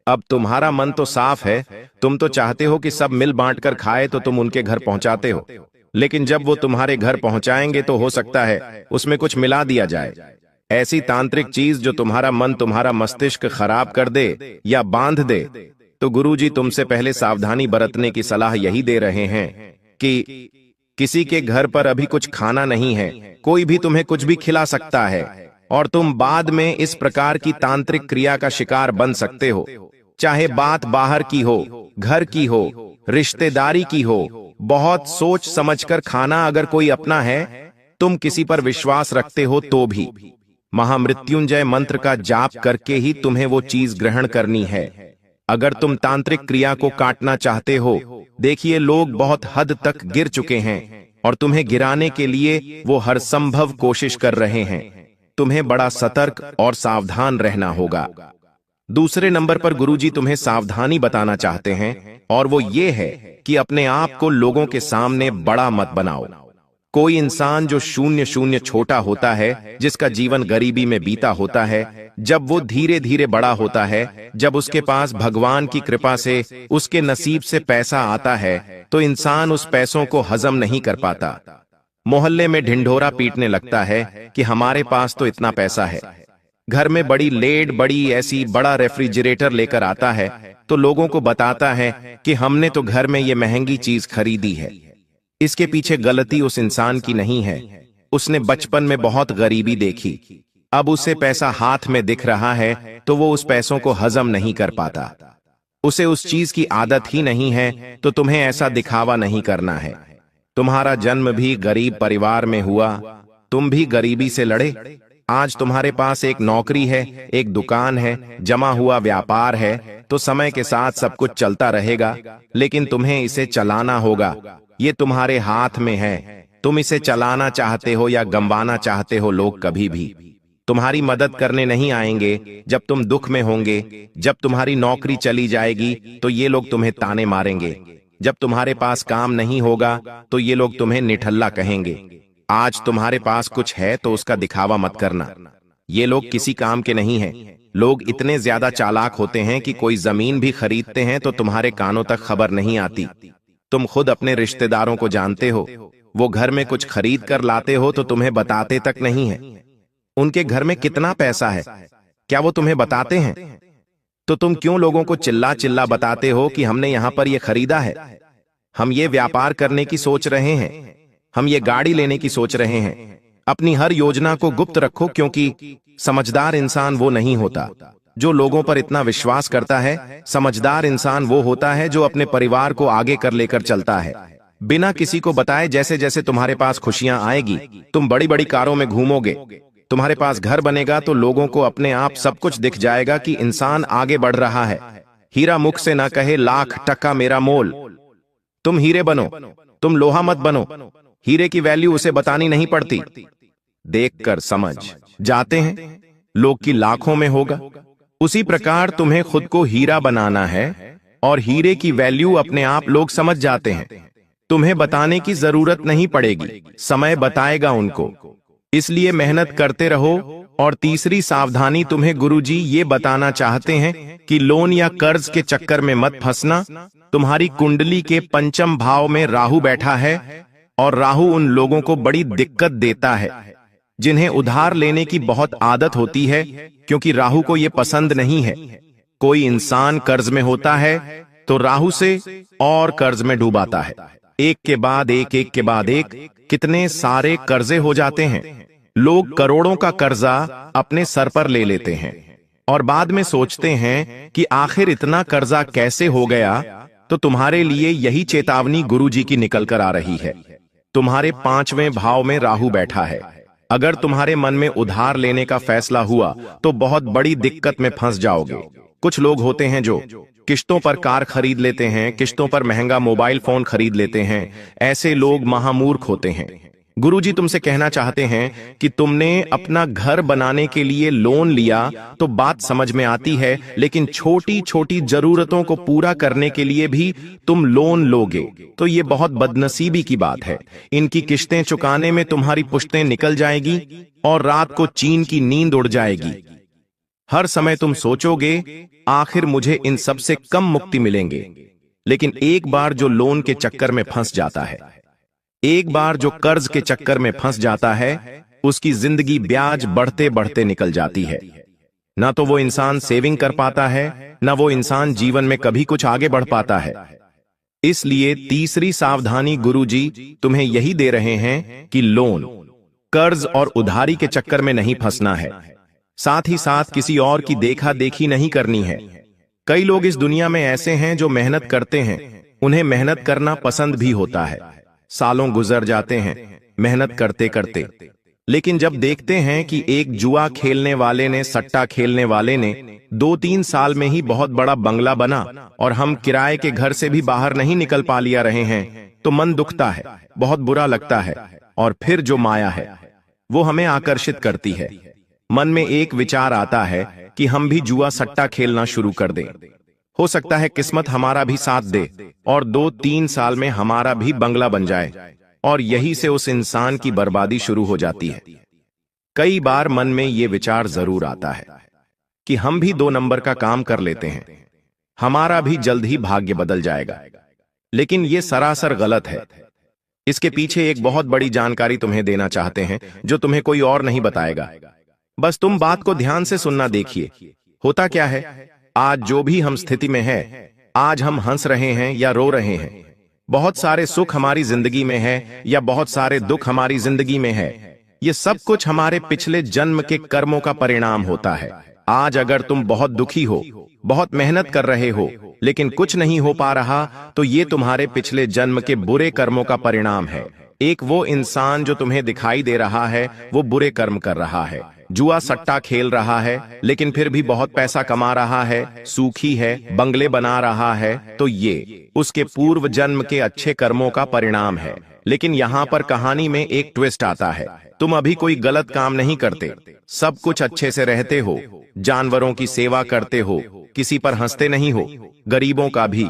अब तुम्हारा मन तो साफ है, तुम तो चाहते हो कि सब मिल बांटकर खाए, तो तुम उनके घर पहुंचाते हो। लेकिन जब वो तुम्हारे घर पहुंचाएंगे तो हो सकता है उसमें कुछ मिला दिया जाए, ऐसी तांत्रिक चीज जो तुम्हारा मन, तुम्हारा मस्तिष्क खराब कर दे या बांध दे। तो गुरुजी तुमसे पहले सावधानी बरतने की सलाह यही दे रहे हैं कि किसी के घर पर अभी कुछ खाना नहीं है, कोई भी तुम्हें कुछ भी खिला सकता है और तुम बाद में इस प्रकार की तांत्रिक क्रिया का शिकार बन सकते हो। चाहे बात बाहर की हो, घर की हो, रिश्तेदारी की हो, बहुत सोच समझकर खाना अगर कोई अपना है, तुम किसी पर विश्वास रखते हो तो भी महामृत्युंजय मंत्र का जाप करके ही तुम्हें वो चीज ग्रहण करनी है। अगर तुम तांत्रिक क्रिया को काटना चाहते हो, देखिए लोग बहुत हद तक गिर चुके हैं और तुम्हें गिराने के लिए वो हर संभव कोशिश कर रहे हैं। तुम्हें बड़ा सतर्क और सावधान रहना होगा। दूसरे नंबर पर गुरुजी तुम्हें सावधानी बताना चाहते हैं, और वो ये है कि अपने आप को लोगों के सामने बड़ा मत बनाओ। कोई इंसान जो शून्य शून्य छोटा होता है, जिसका जीवन गरीबी में बीता होता है, जब वो धीरे धीरे बड़ा होता है, जब उसके पास भगवान की कृपा से उसके नसीब से पैसा आता है, तो इंसान उस पैसों को हजम नहीं कर पाता। मोहल्ले में ढिंढोरा पीटने लगता है कि हमारे पास तो इतना पैसा है। घर में बड़ी लेड, बड़ी ऐसी बड़ा रेफ्रिजरेटर लेकर आता है, तो लोगों को बताता है कि हमने तो घर में ये महंगी चीज खरीदी है। इसके पीछे गलती उस इंसान की नहीं है। उसने बचपन में बहुत गरीबी देखी, अब उसे पैसा हाथ में दिख रहा है तो वो उस पैसों को हजम नहीं कर पाता। उसे उस चीज की आदत ही नहीं है, तो तुम्हें ऐसा दिखावा नहीं करना है। तुम्हारा जन्म भी गरीब परिवार में हुआ, तुम भी गरीबी से लड़े। आज तुम्हारे पास एक नौकरी है, एक दुकान है, जमा हुआ व्यापार है, तो समय के साथ सब कुछ चलता रहेगा, लेकिन तुम्हें इसे चलाना होगा। ये तुम्हारे हाथ में है। तुम इसे चलाना चाहते हो या गंवाना चाहते हो। लोग कभी भी तुम्हारी मदद करने नहीं आएंगे जब तुम दुख में होंगे। जब तुम्हारी नौकरी चली जाएगी तो ये लोग तुम्हें ताने मारेंगे। जब तुम्हारे पास काम नहीं होगा तो ये लोग तुम्हें निठल्ला कहेंगे। आज तुम्हारे पास कुछ है तो उसका दिखावा मत करना। ये लोग किसी काम के नहीं हैं। लोग इतने ज्यादा चालाक होते हैं कि कोई जमीन भी खरीदते हैं तो तुम्हारे कानों तक खबर नहीं आती। तुम खुद अपने रिश्तेदारों को जानते हो, वो घर में कुछ खरीद कर लाते हो तो तुम्हें बताते तक नहीं है। उनके घर में कितना पैसा है, क्या वो तुम्हें बताते हैं? तो तुम क्यों लोगों को चिल्ला चिल्ला बताते हो कि हमने यहां पर ये खरीदा है, हम ये व्यापार करने की सोच रहे हैं, हम ये गाड़ी लेने की सोच रहे हैं। अपनी हर योजना को गुप्त रखो, क्योंकि समझदार इंसान वो नहीं होता जो लोगों पर इतना विश्वास करता है। समझदार इंसान वो होता है जो अपने परिवार को आगे कर लेकर चलता है, बिना किसी को बताए। जैसे जैसे तुम्हारे पास खुशियां आएगी, तुम बड़ी बड़ी कारों में घूमोगे, तुम्हारे पास घर बनेगा, तो लोगों को अपने आप सब कुछ दिख जाएगा कि इंसान आगे बढ़ रहा है। हीरा मुख से ना कहे लाख टका मेरा मोल। तुम हीरे बनो, तुम लोहा मत बनो। हीरे की वैल्यू उसे बतानी नहीं पड़ती, देखकर समझ जाते हैं लोग की लाखों में होगा। उसी प्रकार तुम्हें खुद को हीरा बनाना है, और हीरे की वैल्यू अपने आप लोग समझ जाते हैं। तुम्हें बताने की जरूरत नहीं पड़ेगी, समय बताएगा उनको। इसलिए मेहनत करते रहो। और तीसरी सावधानी तुम्हें गुरुजी ये बताना चाहते हैं कि लोन या कर्ज के चक्कर में मत फंसना। तुम्हारी कुंडली के पंचम भाव में राहु बैठा है, और राहु उन लोगों को बड़ी दिक्कत देता है जिन्हें उधार लेने की बहुत आदत होती है, क्योंकि राहु को यह पसंद नहीं है। कोई इंसान कर्ज में होता है तो राहु से और कर्ज में डूबाता है। एक के बाद एक, एक के बाद एक, कितने सारे कर्जे हो जाते हैं। लोग करोड़ों का कर्जा अपने सर पर ले लेते हैं और बाद में सोचते हैं कि आखिर इतना कर्जा कैसे हो गया। तो तुम्हारे लिए यही चेतावनी गुरुजी की निकल कर आ रही है। तुम्हारे पांचवें भाव में राहु बैठा है। अगर तुम्हारे मन में उधार लेने का फैसला हुआ तो बहुत बड़ी दिक्कत में फंस जाओगे। कुछ लोग होते हैं जो किश्तों पर कार खरीद लेते हैं, किश्तों पर महंगा मोबाइल फोन खरीद लेते हैं। ऐसे लोग महामूर्ख होते हैं। गुरुजी तुमसे कहना चाहते हैं कि तुमने अपना घर बनाने के लिए लोन लिया तो बात समझ में आती है, लेकिन छोटी छोटी जरूरतों को पूरा करने के लिए भी तुम लोन लोगे तो ये बहुत बदनसीबी की बात है। इनकी किश्तें चुकाने में तुम्हारी पुश्तें निकल जाएगी और रात को चैन की नींद उड़ जाएगी। हर समय तुम सोचोगे आखिर मुझे इन सब से कम मुक्ति मिलेंगे, लेकिन एक बार जो लोन के चक्कर में फंस जाता है, एक बार जो कर्ज के चक्कर में फंस जाता है, उसकी जिंदगी ब्याज बढ़ते बढ़ते निकल जाती है। ना तो वो इंसान सेविंग कर पाता है, ना वो इंसान जीवन में कभी कुछ आगे बढ़ पाता है। इसलिए तीसरी सावधानी गुरुजी तुम्हें यही दे रहे हैं कि लोन, कर्ज और उधारी के चक्कर में नहीं फंसना है। साथ ही साथ किसी और की देखा देखी नहीं करनी है। कई लोग इस दुनिया में ऐसे हैं जो मेहनत करते हैं, उन्हें मेहनत करना पसंद भी होता है। सालों गुजर जाते हैं मेहनत करते करते, लेकिन जब देखते हैं कि एक जुआ खेलने वाले ने, सट्टा खेलने वाले ने 2-3 साल में ही बहुत बड़ा बंगला बना और हम किराए के घर से भी बाहर नहीं निकल पा लिया रहे हैं, तो मन दुखता है, बहुत बुरा लगता है। और फिर जो माया है वो हमें आकर्षित करती है। मन में एक विचार आता है कि हम भी जुआ सट्टा खेलना शुरू कर दें। हो सकता है किस्मत हमारा भी साथ दे और 2-3 साल में हमारा भी बंगला बन जाए, और यही से उस इंसान की बर्बादी शुरू हो जाती है। कई बार मन में ये विचार जरूर आता है कि हम भी 2 नंबर का काम कर लेते हैं, हमारा भी जल्द ही भाग्य बदल जाएगा। लेकिन ये सरासर गलत है। इसके पीछे एक बहुत बड़ी जानकारी तुम्हें देना चाहते हैं जो तुम्हें कोई और नहीं बताएगा। बस तुम बात को ध्यान से सुनना। देखिए, होता क्या है, आज जो भी हम स्थिति में है, आज हम हंस रहे हैं या रो रहे हैं, बहुत सारे सुख हमारी जिंदगी में है या बहुत सारे दुख हमारी जिंदगी में है, ये सब कुछ हमारे पिछले जन्म के कर्मों का परिणाम होता है। आज अगर तुम बहुत दुखी हो, बहुत मेहनत कर रहे हो, लेकिन कुछ नहीं हो पा रहा, तो ये तुम्हारे पिछले जन्म के बुरे कर्मों का परिणाम है। एक वो इंसान जो तुम्हें दिखाई दे रहा है, वो बुरे कर्म कर रहा है, जुआ सट्टा खेल रहा है, लेकिन फिर भी बहुत पैसा कमा रहा है, सुखी है, बंगले बना रहा है, तो ये उसके पूर्व जन्म के अच्छे कर्मों का परिणाम है। लेकिन यहाँ पर कहानी में एक ट्विस्ट आता है। तुम अभी कोई गलत काम नहीं करते, सब कुछ अच्छे से रहते हो, जानवरों की सेवा करते हो, किसी पर हंसते नहीं हो, गरीबों का भी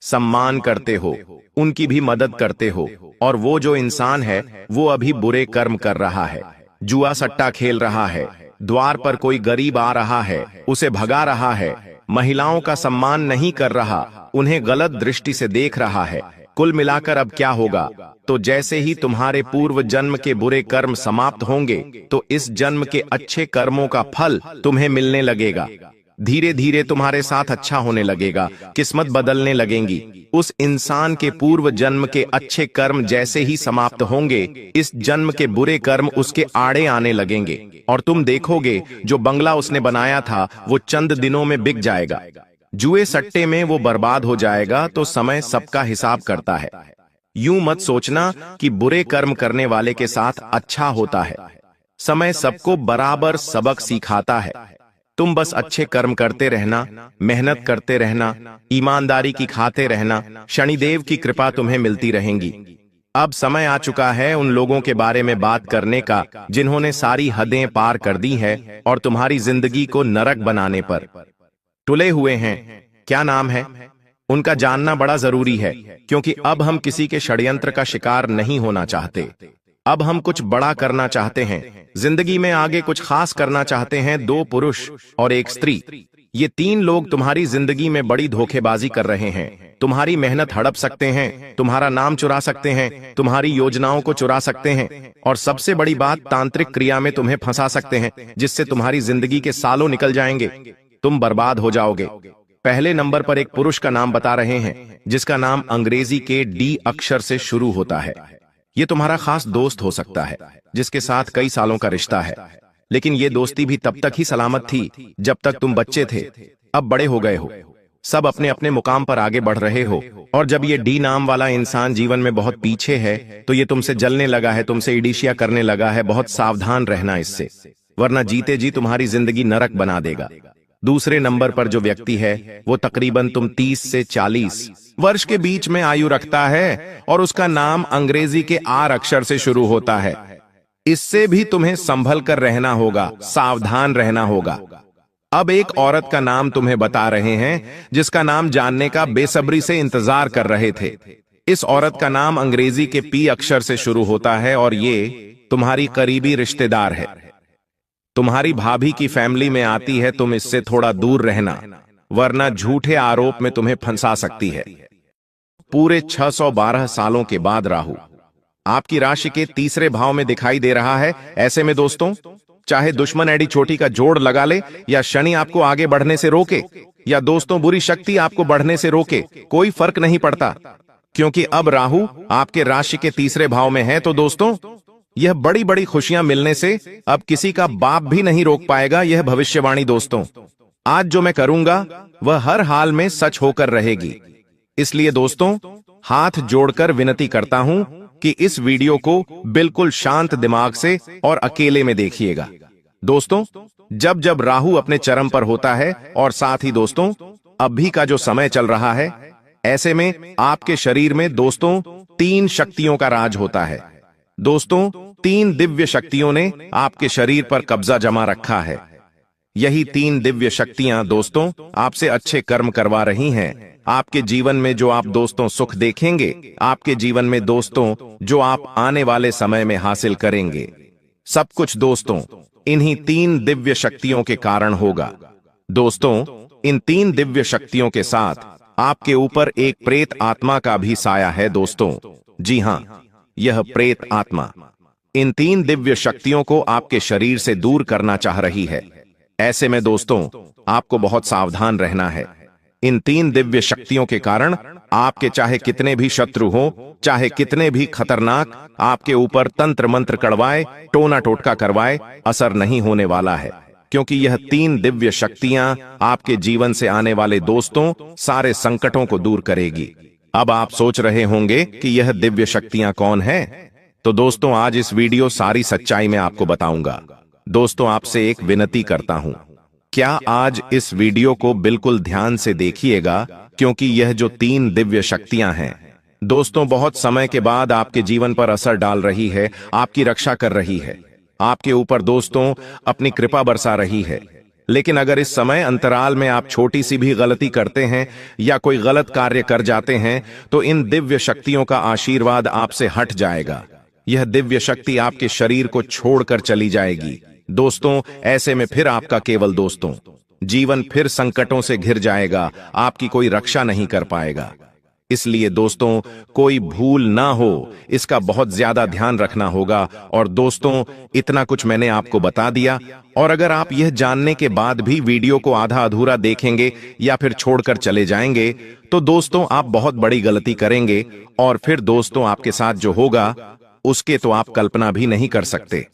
सम्मान करते हो, उनकी भी मदद करते हो, और वो जो इंसान है वो अभी बुरे कर्म कर रहा है, जुआ सट्टा खेल रहा है, द्वार पर कोई गरीब आ रहा है, उसे भगा रहा है, महिलाओं का सम्मान नहीं कर रहा, उन्हें गलत दृष्टि से देख रहा है। कुल मिलाकर अब क्या होगा, तो जैसे ही तुम्हारे पूर्व जन्म के बुरे कर्म समाप्त होंगे, तो इस जन्म के अच्छे कर्मों का फल तुम्हें मिलने लगेगा। धीरे धीरे तुम्हारे साथ अच्छा होने लगेगा, किस्मत बदलने लगेंगी। उस इंसान के पूर्व जन्म के अच्छे कर्म जैसे ही समाप्त होंगे, इस जन्म के बुरे कर्म उसके आड़े आने लगेंगे, और तुम देखोगे जो बंगला उसने बनाया था वो चंद दिनों में बिक जाएगा। जुए सट्टे में वो बर्बाद हो जाएगा। तो समय सबका हिसाब करता है। यूं मत सोचना कि बुरे कर्म करने वाले के साथ अच्छा होता है। समय सबको बराबर सबक सिखाता है। तुम बस अच्छे कर्म करते रहना, मेहनत करते रहना, ईमानदारी की खाते रहना, शनिदेव की कृपा तुम्हें मिलती रहेंगी। अब समय आ चुका है उन लोगों के बारे में बात करने का जिन्होंने सारी हदें पार कर दी है और तुम्हारी जिंदगी को नरक बनाने पर तुले हुए हैं। क्या नाम है उनका जानना बड़ा जरूरी है, क्योंकि अब हम किसी के षड्यंत्र का शिकार नहीं होना चाहते। अब हम कुछ बड़ा करना चाहते हैं, जिंदगी में आगे कुछ खास करना चाहते हैं। 2 पुरुष और 1 स्त्री, ये 3 लोग तुम्हारी जिंदगी में बड़ी धोखेबाजी कर रहे हैं। तुम्हारी मेहनत हड़प सकते हैं, तुम्हारा नाम चुरा सकते हैं, तुम्हारी योजनाओं को चुरा सकते हैं, और सबसे बड़ी बात, तांत्रिक क्रिया में तुम्हें फंसा सकते हैं, जिससे तुम्हारी जिंदगी के सालों निकल जाएंगे, तुम बर्बाद हो जाओगे। पहले नंबर पर एक पुरुष का नाम बता रहे हैं, जिसका नाम अंग्रेजी के डी अक्षर से शुरू होता है। ये तुम्हारा खास दोस्त हो सकता है, जिसके साथ कई सालों का रिश्ता है, लेकिन ये दोस्ती भी तब तक ही सलामत थी जब तक तुम बच्चे थे। अब बड़े हो गए हो, सब अपने अपने मुकाम पर आगे बढ़ रहे हो, और जब ये डी नाम वाला इंसान जीवन में बहुत पीछे है, तो ये तुमसे जलने लगा है, तुमसे ईर्ष्या करने लगा है। बहुत सावधान रहना इससे, वरना जीते जी तुम्हारी जिंदगी नरक बना देगा। दूसरे नंबर पर जो व्यक्ति है वो तकरीबन तुम 30 से 40 वर्ष के बीच में आयु रखता है, और उसका नाम अंग्रेजी के आर अक्षर से शुरू होता है। इससे भी तुम्हें संभल कर रहना होगा, सावधान रहना होगा। अब एक औरत का नाम तुम्हें बता रहे हैं, जिसका नाम जानने का बेसब्री से इंतजार कर रहे थे। इस औरत का नाम अंग्रेजी के पी अक्षर से शुरू होता है, और ये तुम्हारी करीबी रिश्तेदार है, तुम्हारी भाभी की फैमिली में आती है। तुम इससे थोड़ा दूर रहना, वरना झूठे आरोप में तुम्हें फंसा सकती है। पूरे 612 सालों के बाद राहु आपकी राशि के तीसरे भाव में दिखाई दे रहा है। ऐसे में दोस्तों, चाहे दुश्मन एडी छोटी का जोड़ लगा ले, या शनि आपको आगे बढ़ने से रोके, या दोस्तों बुरी शक्ति आपको बढ़ने से रोके, कोई फर्क नहीं पड़ता, क्योंकि अब राहु आपके राशि के तीसरे भाव में है। तो दोस्तों, यह बड़ी बड़ी खुशियां मिलने से अब किसी का बाप भी नहीं रोक पाएगा। यह भविष्यवाणी दोस्तों आज जो मैं करूंगा वह हर हाल में सच होकर रहेगी। इसलिए दोस्तों, हाथ जोड़कर विनती करता हूं कि इस वीडियो को बिल्कुल शांत दिमाग से और अकेले में देखिएगा। दोस्तों, जब जब राहु अपने चरम पर होता है, और साथ ही दोस्तों अभी का जो समय चल रहा है, ऐसे में आपके शरीर में दोस्तों 3 शक्तियों का राज होता है। दोस्तों, तीन दिव्य शक्तियों ने आपके शरीर पर कब्जा जमा रखा है। यही तीन दिव्य शक्तियां दोस्तों आपसे अच्छे कर्म करवा रही हैं। आपके जीवन में जो आप दोस्तों सुख देखेंगे, आपके जीवन में दोस्तों जो आप आने वाले समय में हासिल करेंगे, सब कुछ दोस्तों इन्हीं तीन दिव्य शक्तियों के कारण होगा। दोस्तों, इन तीन दिव्य शक्तियों के साथ आपके ऊपर एक प्रेत आत्मा का भी साया है दोस्तों। जी हां, यह प्रेत आत्मा इन तीन दिव्य शक्तियों को आपके शरीर से दूर करना चाह रही है। ऐसे में दोस्तों आपको बहुत सावधान रहना है। इन तीन दिव्य शक्तियों के कारण आपके चाहे कितने भी शत्रु हो, चाहे कितने भी खतरनाक आपके ऊपर तंत्र मंत्र कड़वाए, टोना टोटका करवाए, असर नहीं होने वाला है, क्योंकि यह तीन दिव्य शक्तियां आपके जीवन से आने वाले दोस्तों सारे संकटों को दूर करेगी। अब आप सोच रहे होंगे कि यह दिव्य शक्तियां कौन है? तो दोस्तों आज इस वीडियो सारी सच्चाई में आपको बताऊंगा। दोस्तों आपसे एक विनती करता हूं, क्या आज इस वीडियो को बिल्कुल ध्यान से देखिएगा, क्योंकि यह जो तीन दिव्य शक्तियां हैं दोस्तों बहुत समय के बाद आपके जीवन पर असर डाल रही है, आपकी रक्षा कर रही है, आपके ऊपर दोस्तों अपनी कृपा बरसा रही है। लेकिन अगर इस समय अंतराल में आप छोटी सी भी गलती करते हैं या कोई गलत कार्य कर जाते हैं तो इन दिव्य शक्तियों का आशीर्वाद आपसे हट जाएगा। यह दिव्य शक्ति आपके शरीर को छोड़कर चली जाएगी। दोस्तों ऐसे में फिर आपका केवल दोस्तों जीवन फिर संकटों से घिर जाएगा, आपकी कोई रक्षा नहीं कर पाएगा। इसलिए दोस्तों कोई भूल ना हो, इसका बहुत ज्यादा ध्यान रखना होगा। और दोस्तों इतना कुछ मैंने आपको बता दिया, और अगर आप यह जानने के बाद भी वीडियो को आधा अधूरा देखेंगे या फिर छोड़कर चले जाएंगे तो दोस्तों आप बहुत बड़ी गलती करेंगे, और फिर दोस्तों आपके साथ जो होगा उसके तो आप कल्पना भी नहीं कर सकते।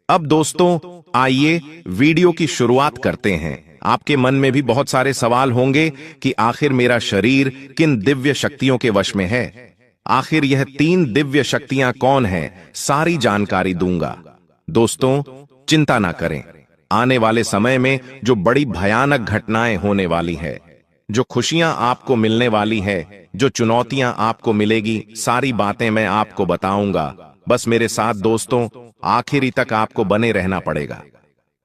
अब दोस्तों आइए वीडियो की शुरुआत करते हैं। आपके मन में भी बहुत सारे सवाल होंगे कि आखिर मेरा शरीर किन दिव्य शक्तियों के वश में है, आखिर यह तीन दिव्य शक्तियां कौन हैं, सारी जानकारी दूंगा। दोस्तों चिंता ना करें, आने वाले समय में जो बड़ी भयानक घटनाएं होने वाली है, जो खुशियां आपको मिलने वाली है, जो चुनौतियां आपको मिलेगी, सारी बातें मैं आपको बताऊंगा। बस मेरे साथ दोस्तों आखिरी तक आपको बने रहना पड़ेगा।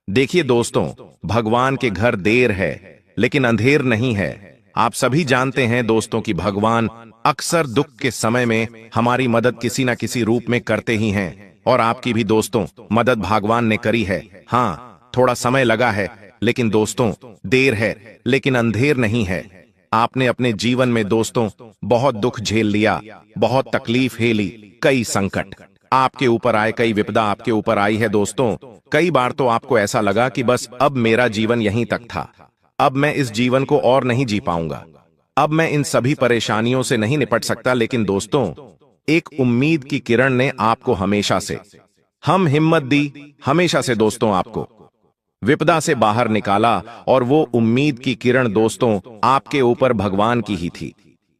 देखिए दोस्तों, भगवान के घर देर है लेकिन अंधेर नहीं है। आप सभी जानते हैं दोस्तों कि भगवान अक्सर दुख के समय में हमारी मदद किसी न किसी रूप में करते ही हैं, और आपकी भी दोस्तों मदद भगवान ने करी है। हाँ, थोड़ा समय लगा है, लेकिन दोस्तों देर है लेकिन अंधेर नहीं है। आपने अपने जीवन में दोस्तों बहुत दुख झेल लिया, बहुत तकलीफ झेली, कई संकट आपके ऊपर आए, कई विपदा आपके ऊपर आई है। दोस्तों कई बार तो आपको ऐसा लगा कि बस अब मेरा जीवन यहीं तक था, अब मैं इस जीवन को और नहीं जी पाऊंगा, अब मैं इन सभी परेशानियों से नहीं निपट सकता। लेकिन दोस्तों एक उम्मीद की किरण ने आपको हमेशा से हम हिम्मत दी, हमेशा से दोस्तों आपको विपदा से बाहर निकाला, और वो उम्मीद की किरण दोस्तों आपके ऊपर भगवान की ही थी,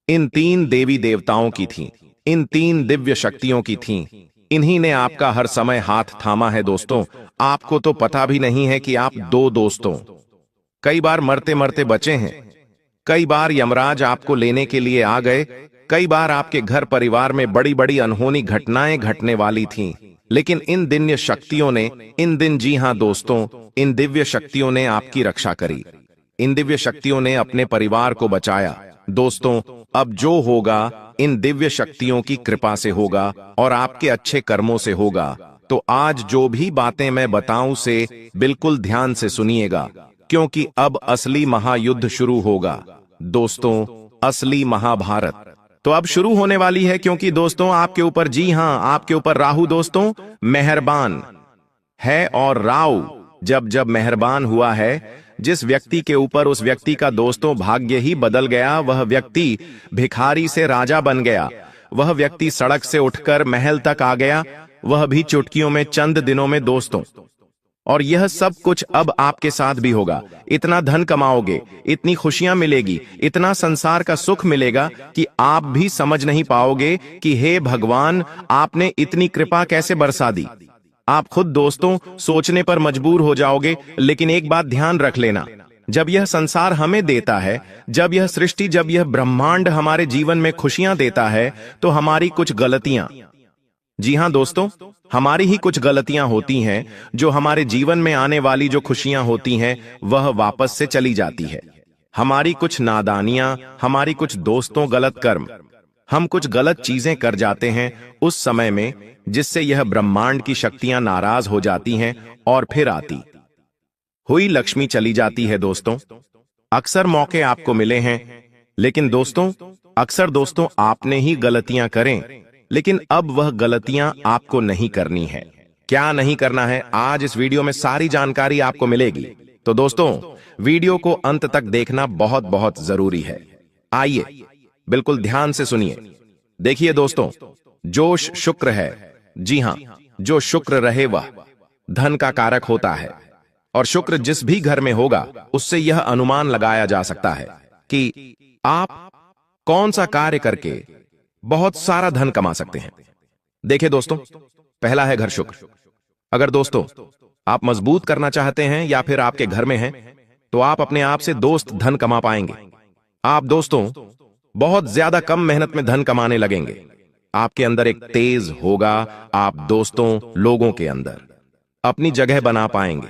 इन तीन देवी देवताओं की थी, इन तीन दिव्य शक्तियों की थी। इन्हीं ने आपका हर समय हाथ थामा है। दोस्तों आपको तो पता भी नहीं है कि आप दो दोस्तों कई बार मरते मरते बचे हैं, कई बार यमराज आपको लेने के लिए आ गए, कई बार आपके घर परिवार में बड़ी बड़ी अनहोनी घटनाएं घटने वाली थीं, लेकिन इन दिव्य शक्तियों ने, इन दिन, जी हां दोस्तों, इन दिव्य शक्तियों ने आपकी रक्षा करी, इन दिव्य शक्तियों ने अपने परिवार को बचाया। दोस्तों अब जो होगा इन दिव्य शक्तियों की कृपा से होगा और आपके अच्छे कर्मों से होगा। तो आज जो भी बातें मैं बताऊं से बिल्कुल ध्यान से सुनिएगा, क्योंकि अब असली महायुद्ध शुरू होगा। दोस्तों असली महाभारत तो अब शुरू होने वाली है, क्योंकि दोस्तों आपके ऊपर, जी हां आपके ऊपर राहु दोस्तों मेहरबान है, और राहु जब जब मेहरबान हुआ है जिस व्यक्ति के ऊपर, उस व्यक्ति का दोस्तों भाग्य ही बदल गया। वह व्यक्ति भिखारी से राजा बन गया, वह व्यक्ति सड़क से उठकर महल तक आ गया, वह भी चुटकियों में, चंद दिनों में दोस्तों। और यह सब कुछ अब आपके साथ भी होगा। इतना धन कमाओगे, इतनी खुशियां मिलेगी, इतना संसार का सुख मिलेगा कि आप भी समझ नहीं पाओगे कि हे भगवान आपने इतनी कृपा कैसे बरसा दी। आप खुद दोस्तों सोचने पर मजबूर हो जाओगे। लेकिन एक बात ध्यान रख लेना, जब यह संसार हमें देता है, जब यह सृष्टि, जब यह ब्रह्मांड हमारे जीवन में खुशियां देता है, तो हमारी कुछ गलतियां, जी हां दोस्तों, हमारी ही कुछ गलतियां होती हैं जो हमारे जीवन में आने वाली जो खुशियां होती हैं वह वापस से चली जाती है। हमारी कुछ नादानियां, हमारी कुछ दोस्तों गलत कर्म, हम कुछ गलत चीजें कर जाते हैं उस समय में, जिससे यह ब्रह्मांड की शक्तियां नाराज हो जाती हैं और फिर आती हुई लक्ष्मी चली जाती है दोस्तों। अक्सर मौके आपको मिले हैं, लेकिन दोस्तों अक्सर दोस्तों आपने ही गलतियां करें, लेकिन अब वह गलतियां आपको नहीं करनी है। क्या नहीं करना है, आज इस वीडियो में सारी जानकारी आपको मिलेगी। तो दोस्तों वीडियो को अंत तक देखना बहुत बहुत जरूरी है। आइए बिल्कुल ध्यान से सुनिए। देखिए दोस्तों, जोश शुक्र है। जी हां, जो शुक्र रहे वह धन का कारक होता है, और शुक्र जिस भी घर में होगा उससे यह अनुमान लगाया जा सकता है कि आप कौन सा कार्य करके बहुत सारा धन कमा सकते हैं। देखिए दोस्तों, पहला है घर शुक्र। अगर दोस्तों आप मजबूत करना चाहते हैं या फिर आपके घर में हैं, तो आप अपने आप से दोस्त धन कमा पाएंगे। आप दोस्तों बहुत ज्यादा कम मेहनत में धन कमाने लगेंगे। आपके अंदर एक तेज होगा। आप दोस्तों लोगों के अंदर अपनी जगह बना पाएंगे,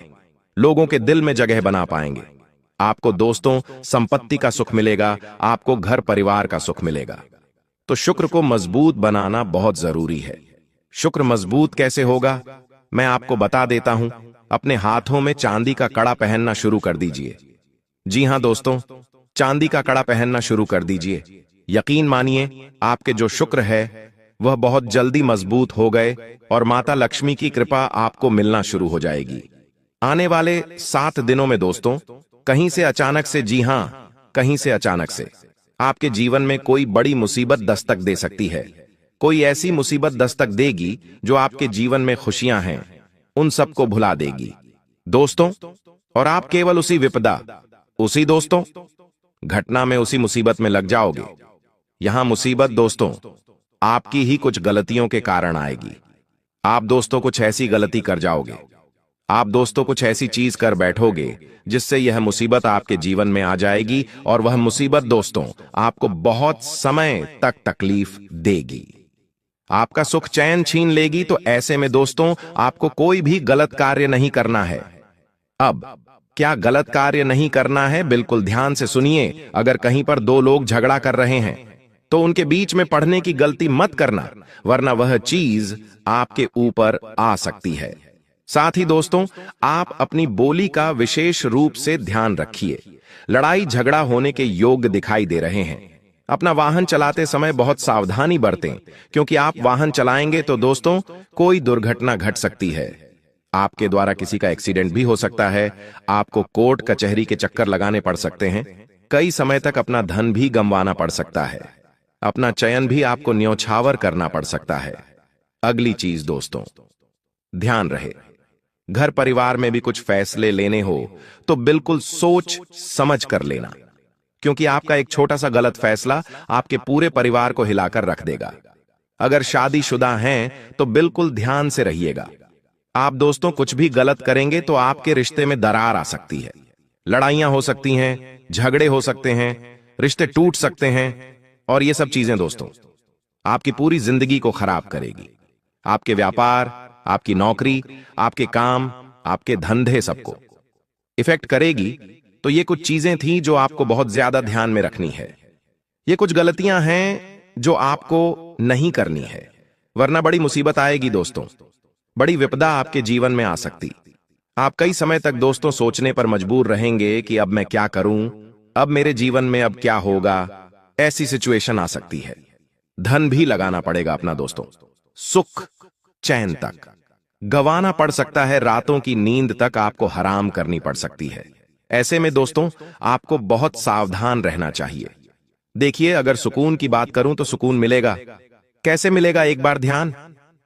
लोगों के दिल में जगह बना पाएंगे। आपको दोस्तों संपत्ति का सुख मिलेगा, आपको घर परिवार का सुख मिलेगा। तो शुक्र को मजबूत बनाना बहुत जरूरी है। शुक्र मजबूत कैसे होगा, मैं आपको बता देता हूं। अपने हाथों में चांदी का कड़ा पहनना शुरू कर दीजिए। जी हां दोस्तों, चांदी का कड़ा पहनना शुरू कर दीजिए। यकीन मानिए आपके जो शुक्र है वह बहुत जल्दी मजबूत हो गए और माता लक्ष्मी की कृपा आपको मिलना शुरू हो जाएगी। आने वाले 7 दिनों में दोस्तों कहीं से अचानक से, जी हां कहीं से अचानक से आपके जीवन में कोई बड़ी मुसीबत दस्तक दे सकती है। कोई ऐसी मुसीबत दस्तक देगी जो आपके जीवन में खुशियां हैं उन सबको भुला देगी दोस्तों। और आप केवल उसी विपदा, उसी दोस्तों घटना में, उसी मुसीबत में लग जाओगे। यहां मुसीबत दोस्तों आपकी ही कुछ गलतियों के कारण आएगी। आप दोस्तों कुछ ऐसी गलती कर जाओगे, आप दोस्तों कुछ ऐसी चीज कर बैठोगे जिससे यह मुसीबत आपके जीवन में आ जाएगी, और वह मुसीबत दोस्तों आपको बहुत समय तक तकलीफ देगी, आपका सुख चैन छीन लेगी। तो ऐसे में दोस्तों आपको कोई भी गलत कार्य नहीं करना है। अब क्या गलत कार्य नहीं करना है, बिल्कुल ध्यान से सुनिए। अगर कहीं पर 2 लोग झगड़ा कर रहे हैं तो उनके बीच में पढ़ने की गलती मत करना, वरना वह चीज आपके ऊपर आ सकती है। साथ ही दोस्तों आप अपनी बोली का विशेष रूप से ध्यान रखिए। लड़ाई झगड़ा होने के योग दिखाई दे रहे हैं। अपना वाहन चलाते समय बहुत सावधानी बरतें, क्योंकि आप वाहन चलाएंगे तो दोस्तों कोई दुर्घटना घट सकती है। आपके द्वारा किसी का एक्सीडेंट भी हो सकता है। आपको कोर्ट कचहरी के चक्कर लगाने पड़ सकते हैं। कई समय तक अपना धन भी गंवाना पड़ सकता है। अपना चयन भी आपको न्योछावर करना पड़ सकता है। अगली चीज दोस्तों ध्यान रहे, घर परिवार में भी कुछ फैसले लेने हो तो बिल्कुल सोच समझ कर लेना, क्योंकि आपका एक छोटा सा गलत फैसला आपके पूरे परिवार को हिलाकर रख देगा। अगर शादीशुदा हैं तो बिल्कुल ध्यान से रहिएगा। आप दोस्तों कुछ भी गलत करेंगे तो आपके रिश्ते में दरार आ सकती है, लड़ाइयां हो सकती हैं, झगड़े हो सकते हैं, रिश्ते टूट सकते हैं, और ये सब चीजें दोस्तों आपकी पूरी जिंदगी को खराब करेगी। आपके व्यापार, आपकी नौकरी, आपके काम, आपके धंधे सबको इफेक्ट करेगी। तो ये कुछ चीजें थी जो आपको बहुत ज्यादा ध्यान में रखनी है। ये कुछ गलतियां हैं जो आपको नहीं करनी है, वरना बड़ी मुसीबत आएगी दोस्तों। बड़ी विपदा आपके जीवन में आ सकती। आप कई समय तक दोस्तों सोचने पर मजबूर रहेंगे कि अब मैं क्या करूं, अब मेरे जीवन में अब क्या होगा। ऐसी सिचुएशन आ सकती है। धन भी लगाना पड़ेगा अपना दोस्तों, सुख चैन तक गंवाना पड़ सकता है, रातों की नींद तक आपको हराम करनी पड़ सकती है। ऐसे में दोस्तों आपको बहुत सावधान रहना चाहिए। देखिए, अगर सुकून की बात करूं तो सुकून मिलेगा। कैसे मिलेगा, एक बार ध्यान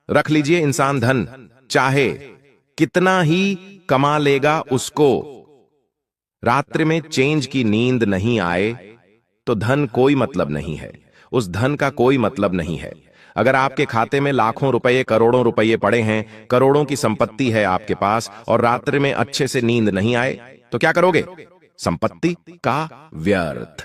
रख लीजिए। इंसान धन चाहे कितना ही कमा लेगा, उसको रात्रि में चैन की नींद नहीं आए तो धन कोई मतलब नहीं है, उस धन का कोई मतलब नहीं है। अगर आपके खाते में लाखों रुपए, करोड़ों रुपए पड़े हैं, करोड़ों की संपत्ति है आपके पास, और रात्रि में अच्छे से नींद नहीं आए, तो क्या करोगे? संपत्ति का व्यर्थ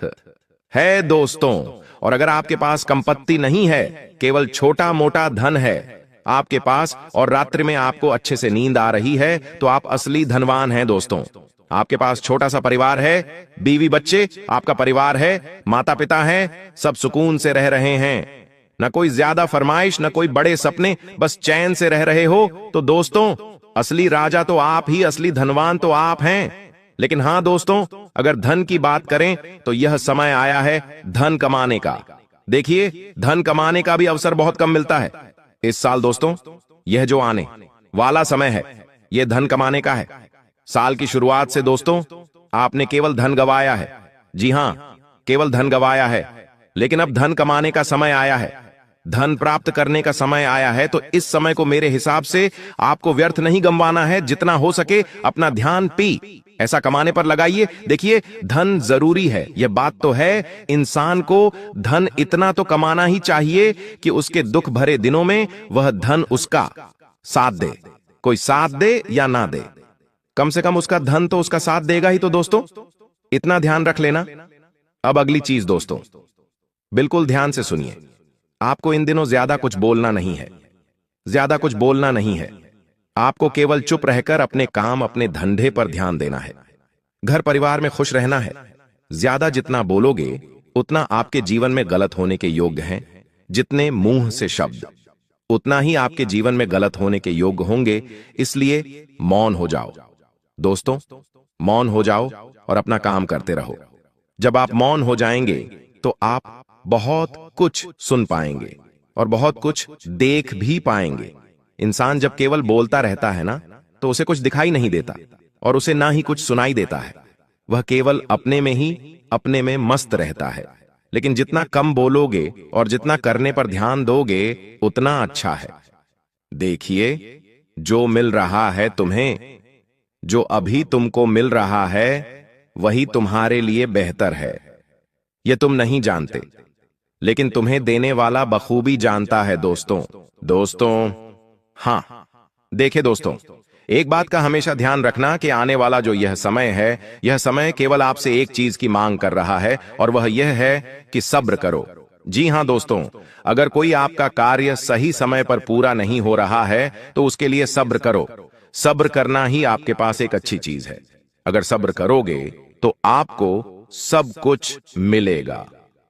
है दोस्तों। और अगर आपके पास संपत्ति नहीं है, केवल छोटा मोटा धन है, आपके पास और रात्रि में आपको अच्छे से नींद आ रही है तो आप असली धनवान हैं दोस्तों। आपके पास छोटा सा परिवार है, बीवी बच्चे, आपका परिवार है, माता पिता हैं, सब सुकून से रह रहे हैं, न कोई ज्यादा फरमाइश, न कोई बड़े सपने, बस चैन से रह रहे हो, तो दोस्तों असली राजा तो आप ही, असली धनवान तो आप हैं। लेकिन हां दोस्तों, अगर धन की बात करें तो यह समय आया है धन कमाने का। देखिए, धन कमाने का भी अवसर बहुत कम मिलता है इस साल दोस्तों। यह जो आने वाला समय है, यह धन कमाने का है। साल की शुरुआत से दोस्तों आपने केवल धन गवाया है। जी हां, केवल धन गवाया है, लेकिन अब धन कमाने का समय आया है, धन प्राप्त करने का समय आया है। तो इस समय को मेरे हिसाब से आपको व्यर्थ नहीं गंवाना है। जितना हो सके अपना ध्यान ऐसा कमाने पर लगाइए। देखिए, धन जरूरी है, यह बात तो है। इंसान को धन इतना तो कमाना ही चाहिए कि उसके दुख भरे दिनों में वह धन उसका साथ दे। कोई साथ दे या ना दे, कम से कम उसका धन तो उसका साथ देगा ही। तो दोस्तों इतना ध्यान रख लेना। अब अगली चीज दोस्तों, बिल्कुल ध्यान से सुनिए। आपको इन दिनों ज्यादा कुछ बोलना नहीं है, ज्यादा कुछ बोलना नहीं है। आपको केवल चुप रहकर अपने काम, अपने धंधे पर ध्यान देना है। घर परिवार में खुश रहना है। ज्यादा जितना बोलोगे उतना आपके जीवन में गलत होने के योग्य हैं। जितने मुंह से शब्द, उतना ही आपके जीवन में गलत होने के योग्य होंगे। इसलिए मौन हो जाओ दोस्तों, मौन हो जाओ और अपना काम करते रहो। जब आप मौन हो जाएंगे तो आप बहुत कुछ सुन पाएंगे और बहुत कुछ देख भी पाएंगे। इंसान जब केवल बोलता रहता है ना, तो उसे कुछ दिखाई नहीं देता और उसे ना ही कुछ सुनाई देता है। वह केवल अपने में ही, अपने में मस्त रहता है। लेकिन जितना कम बोलोगे और जितना करने पर ध्यान दोगे उतना अच्छा है। देखिए, जो मिल रहा है तुम्हें, जो अभी तुमको मिल रहा है, वही तुम्हारे लिए बेहतर है। यह तुम नहीं जानते, लेकिन तुम्हें देने वाला बखूबी जानता है दोस्तों। हां, देखे दोस्तों, एक बात का हमेशा ध्यान रखना कि आने वाला जो यह समय है, यह समय केवल आपसे एक चीज की मांग कर रहा है, और वह यह है कि सब्र करो। जी हां दोस्तों, अगर कोई आपका कार्य सही समय पर पूरा नहीं हो रहा है तो उसके लिए सब्र करो। सब्र करना ही आपके पास एक अच्छी चीज है। अगर सब्र करोगे तो आपको सब कुछ मिलेगा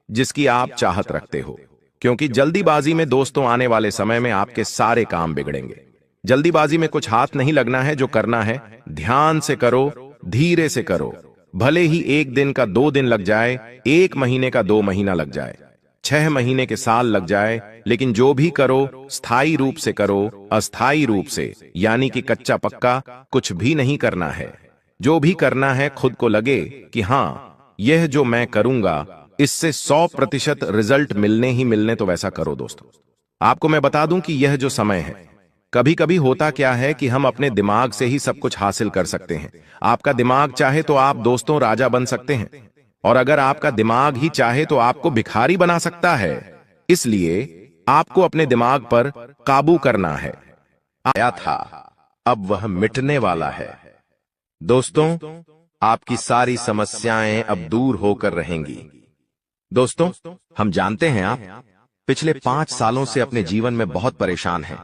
जिसकी आप चाहत रखते हो। क्योंकि जल्दीबाजी में दोस्तों आने वाले समय में आपके सारे काम बिगड़ेंगे। जल्दीबाजी में कुछ हाथ नहीं लगना है। जो करना है ध्यान से करो, धीरे से करो। भले ही 1 दिन का 2 दिन लग जाए, 1 महीने का 2 महीना लग जाए, 6 महीने के साल लग जाए, लेकिन जो भी करो स्थायी रूप से करो, अस्थायी रूप से, यानी कि कच्चा पक्का कुछ भी नहीं करना है। जो भी करना है खुद को लगे कि हां, यह जो मैं करूंगा इससे 100% रिजल्ट मिलने ही मिलने, तो वैसा करो दोस्तों। आपको मैं बता दूं कि यह जो समय है, कभी कभी होता क्या है कि हम अपने दिमाग से ही सब कुछ हासिल कर सकते हैं। आपका दिमाग चाहे तो आप दोस्तों राजा बन सकते हैं, और अगर आपका दिमाग ही चाहे तो आपको भिखारी बना सकता है। इसलिए आपको अपने दिमाग पर काबू करना है। आया था, अब वह मिटने वाला है दोस्तों। आपकी सारी समस्याएं अब दूर होकर रहेंगी। दोस्तों, हम जानते हैं आप पिछले 5 सालों से अपने जीवन में बहुत परेशान हैं।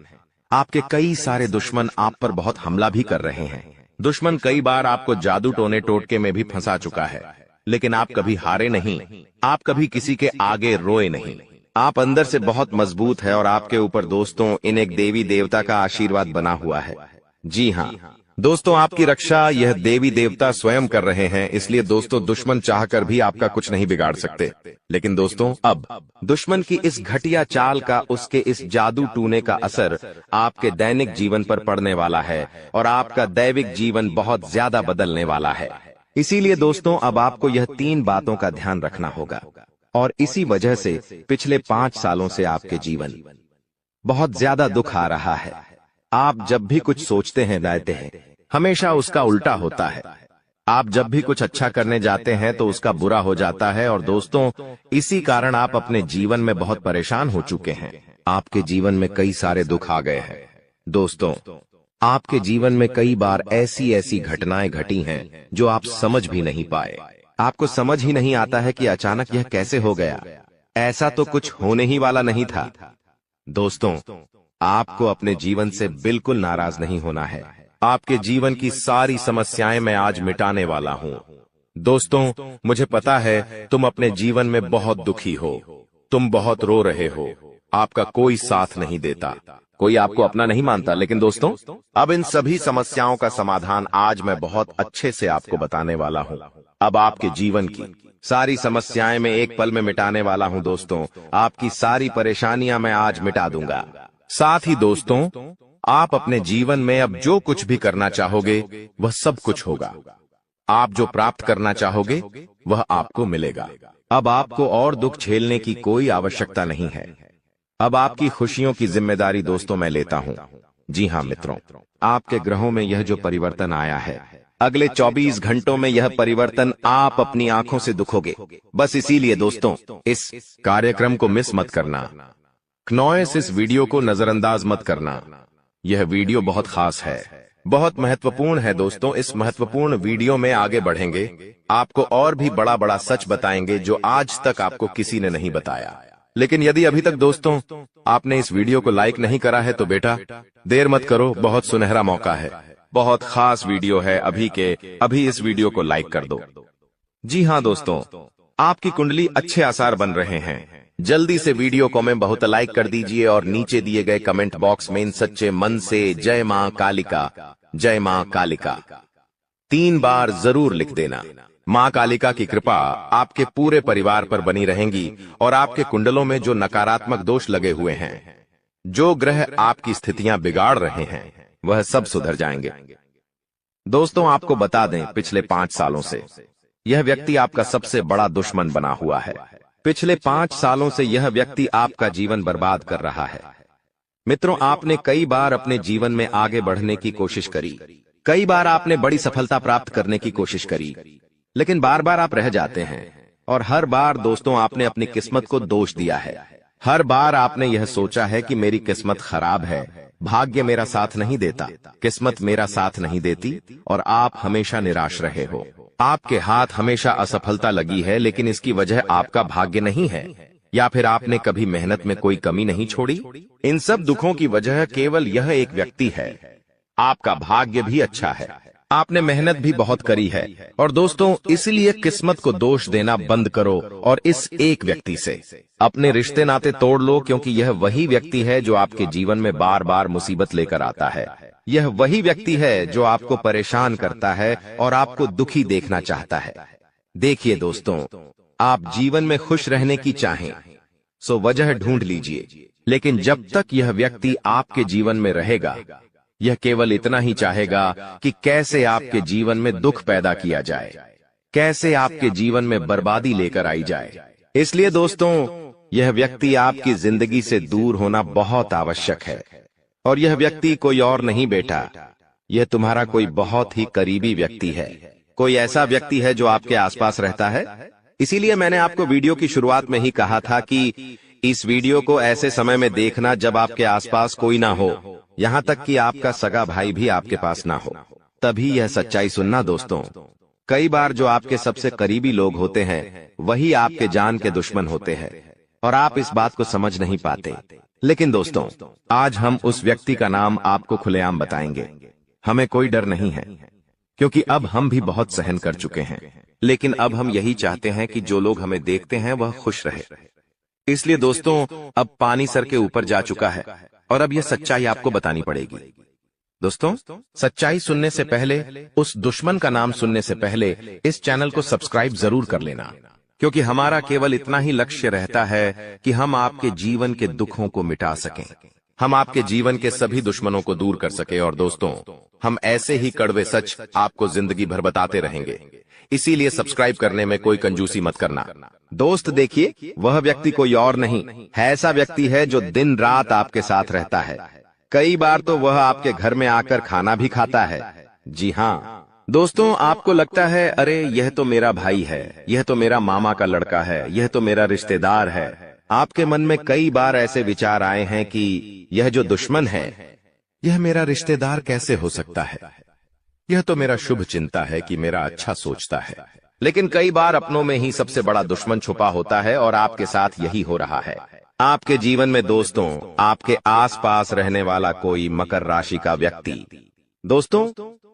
आपके कई सारे दुश्मन आप पर बहुत हमला भी कर रहे हैं। दुश्मन कई बार आपको जादू टोने टोटके में भी फंसा चुका है, लेकिन आप कभी हारे नहीं। आप कभी किसी के आगे रोए नहीं। आप अंदर से बहुत मजबूत है और आपके ऊपर दोस्तों इन एक देवी देवता का आशीर्वाद बना हुआ है। जी हां दोस्तों, आपकी रक्षा यह देवी देवता स्वयं कर रहे हैं। इसलिए दोस्तों, दुश्मन चाहकर भी आपका कुछ नहीं बिगाड़ सकते। लेकिन दोस्तों, अब दुश्मन की इस घटिया चाल का, उसके इस जादू टूने का असर आपके दैनिक जीवन पर पड़ने वाला है और आपका दैविक जीवन बहुत ज्यादा बदलने वाला है। इसीलिए दोस्तों, अब आपको यह 3 बातों का ध्यान रखना होगा, और इसी वजह से पिछले 5 सालों से आपके जीवन बहुत ज्यादा दुख आ रहा है। आप जब भी कुछ सोचते हैं, दायते हैं, हमेशा उसका उल्टा होता है। आप जब भी कुछ अच्छा करने जाते हैं तो उसका बुरा हो जाता है। और दोस्तों, इसी कारण आप अपने जीवन में बहुत परेशान हो चुके हैं। आपके जीवन में कई सारे दुख आ गए हैं। दोस्तों, आपके जीवन में कई बार ऐसी ऐसी घटनाएं घटी हैं जो आप समझ भी नहीं पाए। आपको समझ ही नहीं आता है कि अचानक यह कैसे हो गया। ऐसा तो कुछ होने ही वाला नहीं था। दोस्तों, आपको अपने जीवन से बिल्कुल नाराज नहीं होना है। आपके जीवन की सारी समस्याएं मैं आज मिटाने वाला हूँ। दोस्तों, मुझे पता है तुम अपने जीवन में बहुत दुखी हो, तुम बहुत रो रहे हो, आपका कोई साथ नहीं देता, कोई आपको अपना नहीं मानता। लेकिन दोस्तों, अब इन सभी समस्याओं का समाधान आज मैं बहुत अच्छे से आपको बताने वाला हूँ। अब आपके जीवन की सारी समस्याएं मैं एक पल में मिटाने वाला हूँ। दोस्तों, आपकी सारी परेशानियां मैं आज मिटा दूंगा। साथ ही दोस्तों, आप अपने जीवन में अब जो कुछ भी करना चाहोगे वह सब कुछ होगा। आप जो प्राप्त करना चाहोगे वह आपको मिलेगा। अब आपको और दुख झेलने की कोई आवश्यकता नहीं है। अब आपकी खुशियों की जिम्मेदारी दोस्तों मैं लेता हूं। जी हां मित्रों, आपके ग्रहों में यह जो परिवर्तन आया है, अगले 24 घंटों में यह परिवर्तन आप अपनी आंखों से दुखोगे। बस इसीलिए दोस्तों, इस कार्यक्रम को मिस मत करना। क्नॉयस इस वीडियो को नजरअंदाज मत करना। यह वीडियो बहुत खास है, बहुत महत्वपूर्ण है। दोस्तों, इस महत्वपूर्ण वीडियो में आगे बढ़ेंगे, आपको और भी बड़ा बड़ा सच बताएंगे जो आज तक आपको किसी ने नहीं बताया। लेकिन यदि अभी तक दोस्तों आपने इस वीडियो को लाइक नहीं करा है तो बेटा देर मत करो, बहुत सुनहरा मौका है, बहुत खास वीडियो है, अभी इस वीडियो को लाइक कर दो। जी हां दोस्तों, आपकी कुंडली अच्छे आसार बन रहे हैं। जल्दी से वीडियो को में बहुत लाइक कर दीजिए और नीचे दिए गए कमेंट बॉक्स में इन सच्चे मन से जय मां कालिका, जय मां कालिका 3 बार जरूर लिख देना। मां कालिका की कृपा आपके पूरे परिवार पर बनी रहेंगी और आपके कुंडलों में जो नकारात्मक दोष लगे हुए हैं, जो ग्रह आपकी स्थितियां बिगाड़ रहे हैं, वह सब सुधर जाएंगे। दोस्तों, आपको बता दें, पिछले 5 सालों से यह व्यक्ति आपका सबसे बड़ा दुश्मन बना हुआ है। पिछले 5 सालों से यह व्यक्ति आपका जीवन बर्बाद कर रहा है। मित्रों, आपने कई बार अपने जीवन में आगे बढ़ने की कोशिश करी, कई बार आपने बड़ी सफलता प्राप्त करने की कोशिश करी, लेकिन बार बार आप रह जाते हैं। और हर बार दोस्तों आपने अपनी किस्मत को दोष दिया है। हर बार आपने यह सोचा है कि मेरी किस्मत खराब है, भाग्य मेरा साथ नहीं देता, किस्मत मेरा साथ नहीं देती, और आप हमेशा निराश रहे हो। आपके हाथ हमेशा असफलता लगी है, लेकिन इसकी वजह आपका भाग्य नहीं है, या फिर आपने कभी मेहनत में कोई कमी नहीं छोड़ी। इन सब दुखों की वजह केवल यह एक व्यक्ति है। आपका भाग्य भी अच्छा है, आपने मेहनत भी बहुत करी है। और दोस्तों, इसलिए किस्मत को दोष देना बंद करो और इस एक व्यक्ति से अपने रिश्ते नाते तोड़ लो, क्योंकि यह वही व्यक्ति है जो आपके जीवन में बार बार मुसीबत लेकर आता है। यह वही व्यक्ति है जो आपको परेशान करता है और आपको दुखी देखना चाहता है। देखिए दोस्तों, आप जीवन में खुश रहने की चाहें सो वजह ढूंढ लीजिए, लेकिन जब तक यह व्यक्ति आपके जीवन में रहेगा, यह केवल इतना ही चाहेगा कि कैसे आपके जीवन में दुख पैदा किया जाए, कैसे आपके जीवन में बर्बादी लेकर आई जाए। इसलिए दोस्तों, यह व्यक्ति आपकी जिंदगी से दूर होना बहुत आवश्यक है। और यह व्यक्ति कोई और नहीं बेटा, यह तुम्हारा कोई बहुत ही करीबी व्यक्ति है, कोई ऐसा व्यक्ति है जो आपके आसपास रहता है। इसीलिए मैंने आपको वीडियो की शुरुआत में ही कहा था कि इस वीडियो को ऐसे समय में देखना जब आपके आसपास कोई ना हो, यहाँ तक कि आपका सगा भाई भी आपके पास ना हो, तभी यह सच्चाई सुनना। दोस्तों, कई बार जो आपके सबसे करीबी लोग होते हैं वही आपके जान के दुश्मन होते हैं, और आप इस बात को समझ नहीं पाते। लेकिन दोस्तों, आज हम उस व्यक्ति का नाम आपको खुलेआम बताएंगे। हमें कोई डर नहीं है, क्योंकि अब हम भी बहुत सहन कर चुके हैं। लेकिन अब हम यही चाहते हैं कि जो लोग हमें देखते हैं वह खुश रहे। इसलिए दोस्तों, अब पानी सर के ऊपर जा चुका है और अब यह सच्चाई आपको बतानी पड़ेगी। दोस्तों, सच्चाई सुनने से पहले, उस दुश्मन का नाम सुनने से पहले इस चैनल को सब्सक्राइब जरूर कर लेना, क्योंकि हमारा केवल इतना ही लक्ष्य रहता है कि हम आपके जीवन के दुखों को मिटा सकें, हम आपके जीवन के सभी दुश्मनों को दूर कर सके। और दोस्तों, हम ऐसे ही कड़वे सच आपको जिंदगी भर बताते रहेंगे। इसीलिए सब्सक्राइब करने में कोई कंजूसी मत करना। दोस्त देखिए, वह व्यक्ति कोई और नहीं है, ऐसा व्यक्ति है जो दिन रात आपके साथ रहता है। कई बार तो वह आपके घर में आकर खाना भी खाता है। जी हाँ दोस्तों, आपको लगता है अरे यह तो मेरा भाई है, यह तो मेरा मामा का लड़का है, यह तो मेरा रिश्तेदार है। आपके मन में कई बार ऐसे विचार आए हैं कि यह जो दुश्मन है यह मेरा रिश्तेदार कैसे हो सकता है, यह तो मेरा शुभ चिंता है कि मेरा अच्छा सोचता है। लेकिन कई बार अपनों में ही सबसे बड़ा दुश्मन छुपा होता है और आपके साथ यही हो रहा है। आपके जीवन में दोस्तों, आपके आसपास रहने वाला कोई मकर राशि का व्यक्ति दोस्तों